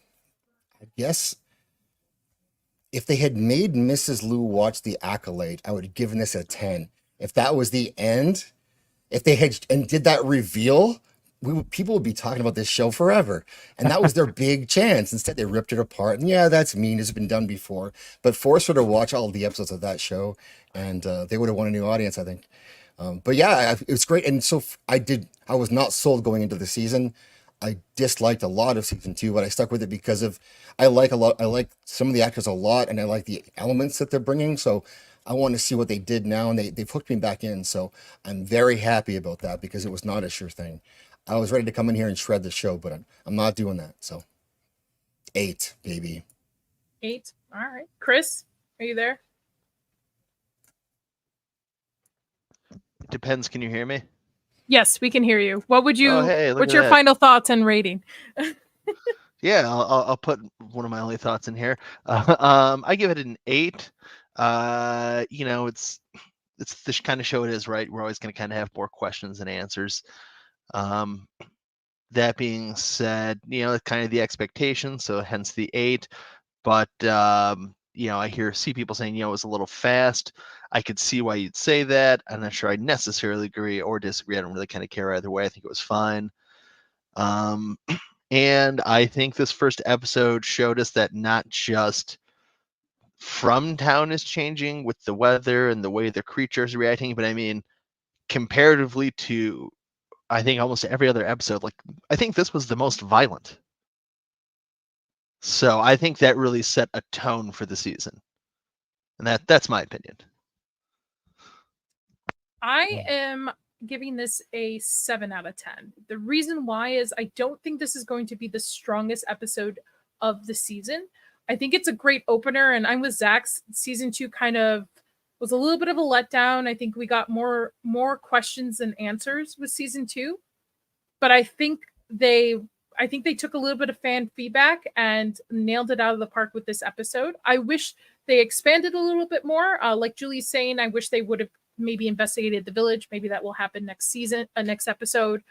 guess if they had made Mrs. Liu watch The Acolyte, I would have given this a 10. If that was the end, if they had and did that reveal, people would be talking about this show forever. And that was their big chance. Instead, they ripped it apart. And yeah, that's mean. It's been done before. But force her to watch all of the episodes of that show, and they would have won a new audience, I think. But yeah, it was great. And so I was not sold going into the season. I disliked a lot of season 2, but I stuck with it because I like some of the actors a lot, and I like the elements that they're bringing. So I want to see what they did now, and they've hooked me back in. So I'm very happy about that, because it was not a sure thing. I was ready to come in here and shred the show, but I'm not doing that. So 8, baby. 8. All right. Chris, are you there? depends. Can you hear me? Yes, we can hear you. What would you? Hey, look what's at your that. final thoughts and rating? Yeah, I'll put one of my only thoughts in here. I give it an 8. It's the kind of show it is, right? We're always going to kind of have more questions than answers. That being said, it's kind of the expectation, so hence the 8. But I see people saying, it was a little fast. I could see why you'd say that. I'm not sure I necessarily agree or disagree. I don't really kind of care either way. I think it was fine. And I think this first episode showed us that not just from town is changing with the weather and the way the creatures are reacting, but I mean, comparatively to, I think, almost every other episode, I think this was the most violent. So I think that really set a tone for the season. And that's my opinion. I am giving this a 7 out of 10. The reason why is I don't think this is going to be the strongest episode of the season. I think it's a great opener, and I'm with Zach. Season 2 kind of was a little bit of a letdown. I think we got more questions than answers with season 2, but I think they took a little bit of fan feedback and nailed it out of the park with this episode. I wish they expanded a little bit more. Like Julie's saying, I wish they would have maybe investigated the village. Maybe that will happen next episode.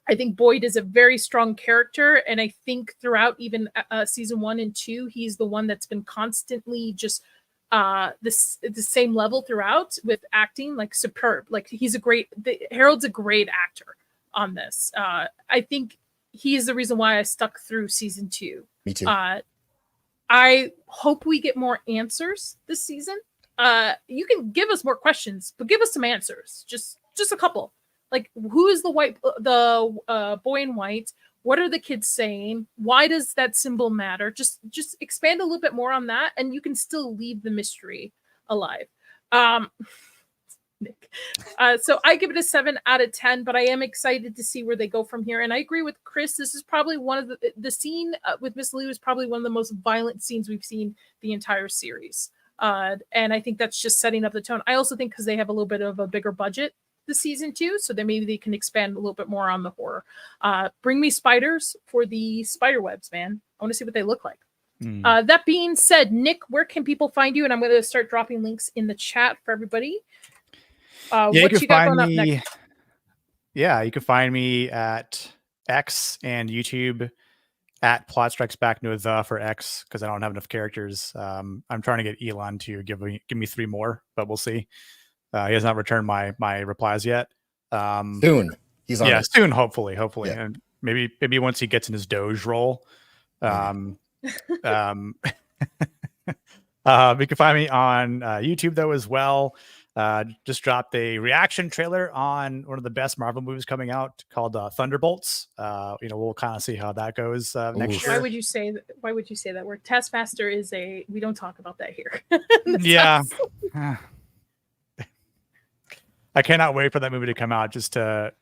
I think Boyd is a very strong character, and I think throughout even season 1 and 2, he's the one that's been constantly just the same level throughout with acting, like superb. Like Harold's a great actor on this. I think he is the reason why I stuck through season 2. Me too. I hope we get more answers this season. You can give us more questions, but give us some answers. Just a couple. Like, who is the boy in white? What are the kids saying? Why does that symbol matter? Just expand a little bit more on that, and you can still leave the mystery alive. Nick. So I give it a 7 out of 10, but I am excited to see where they go from here. And I agree with Chris. This is probably one of the scene with Miss Lou is probably one of the most violent scenes we've seen the entire series. And I think that's just setting up the tone. I also think because they have a little bit of a bigger budget this season 2, so that maybe they can expand a little bit more on the horror. Bring me spiders for the spider webs, man. I want to see what they look like. That being said, Nick, where can people find you? And I'm going to start dropping links in the chat for everybody. What you got going up next? Yeah, you can find me at X and YouTube at Plot Strikes Back for X, because I don't have enough characters. I'm trying to get Elon to give me 3 more, but we'll see. He has not returned my replies yet. Soon. He's on it. Soon, hopefully. Yeah. And maybe once he gets in his Doge role. You can find me on YouTube though as well. Just dropped a reaction trailer on one of the best Marvel movies coming out called Thunderbolts. We'll kind of see how that goes next year. Why would you say that word? Taskmaster is we don't talk about that here. Yeah. I cannot wait for that movie to come out just to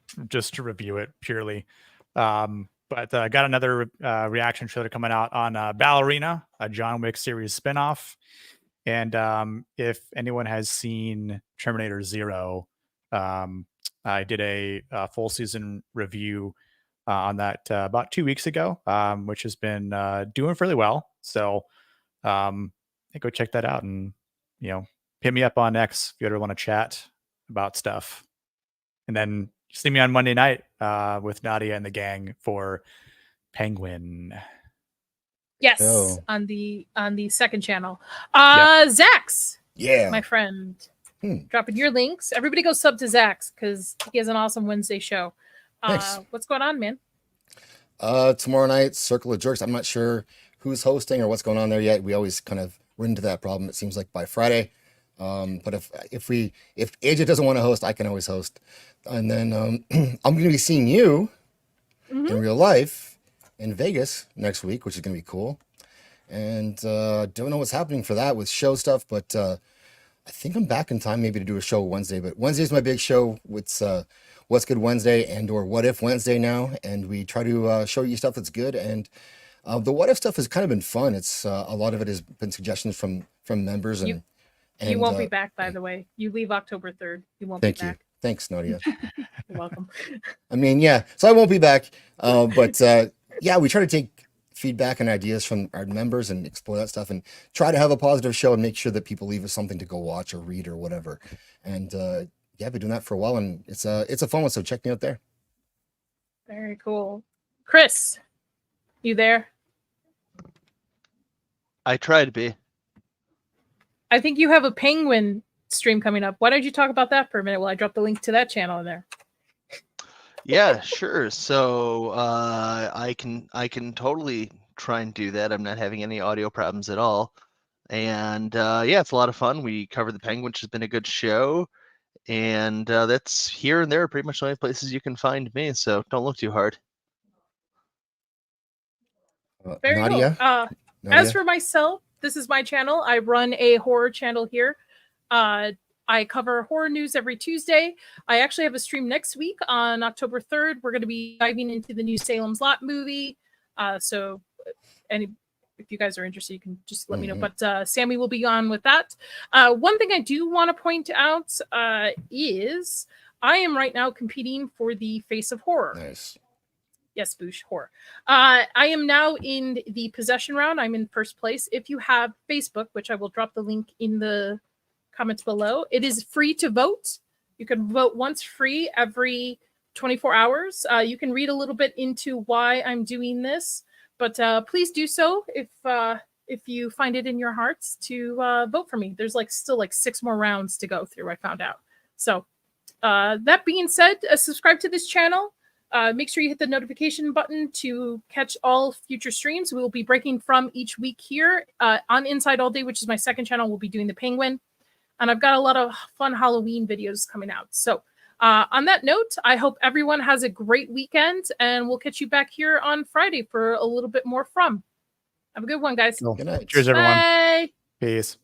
review it purely. But I got another reaction trailer coming out on Ballerina, a John Wick series spinoff. And if anyone has seen Terminator 0, I did a full season review on that about 2 weeks ago, which has been doing fairly well. So go check that out, and hit me up on X if you ever want to chat about stuff. And then see me on Monday night with Nadia and the gang for Penguin. Yes, on the second channel. Yep. Zax, Yeah, my friend, dropping your links. Everybody go sub to Zax because he has an awesome Wednesday show. Thanks. What's going on, man? Tomorrow night, Circle of Jerks. I'm not sure who's hosting or what's going on there yet. We always kind of run into that problem. It seems like by Friday. But if AJ doesn't want to host, I can always host. And then I'm going to be seeing you in real life in Vegas next week, which is going to be cool. And don't know what's happening for that with show stuff, but I think I'm back in time maybe to do a show Wednesday. But Wednesday's my big show. It's What's Good Wednesday and or What If Wednesday now, and we try to show you stuff that's good. And the What If stuff has kind of been fun. It's a lot of it has been suggestions from members You won't be back, by the way. You leave October 3rd. You won't be back. Thank you. Thanks, Nadia. You're welcome. I mean, yeah. So I won't be back. But yeah, we try to take feedback and ideas from our members and explore that stuff and try to have a positive show and make sure that people leave us something to go watch or read or whatever. And yeah, I've been doing that for a while, and it's a fun one. So check me out there. Very cool. Chris, you there? I try to be. I think you have a Penguin stream coming up. Why don't you talk about that for a minute while I drop the link to that channel in there? Yeah, sure. So I can totally try and do that. I'm not having any audio problems at all. And yeah, it's a lot of fun. We cover the Penguin, which has been a good show. And that's here and there, pretty much the only places you can find me. So don't look too hard. Very Nadia? cool. Nadia? As for myself, this is my channel. I run a horror channel here. I cover horror news every Tuesday. I actually have a stream next week on October 3rd. We're going to be diving into the new Salem's Lot movie. So if you guys are interested, you can just let me know. But Sammy will be on with that. One thing I do want to point out is I am right now competing for the Face of Horror. Nice. Yes, Boosh, horror. I am now in the possession round. I'm in first place. If you have Facebook, which I will drop the link in the comments below, it is free to vote. You can vote once free every 24 hours. You can read a little bit into why I'm doing this, but please do so if you find it in your hearts to vote for me. There's still 6 more rounds to go through, I found out. So that being said, subscribe to this channel. Make sure you hit the notification button to catch all future streams. We will be breaking from each week here on Inside All Day, which is my second channel. We'll be doing the Penguin. And I've got a lot of fun Halloween videos coming out. So on that note, I hope everyone has a great weekend. And we'll catch you back here on Friday for a little bit more From. Have a good one, guys. Good night. Cheers, everyone. Bye. Peace.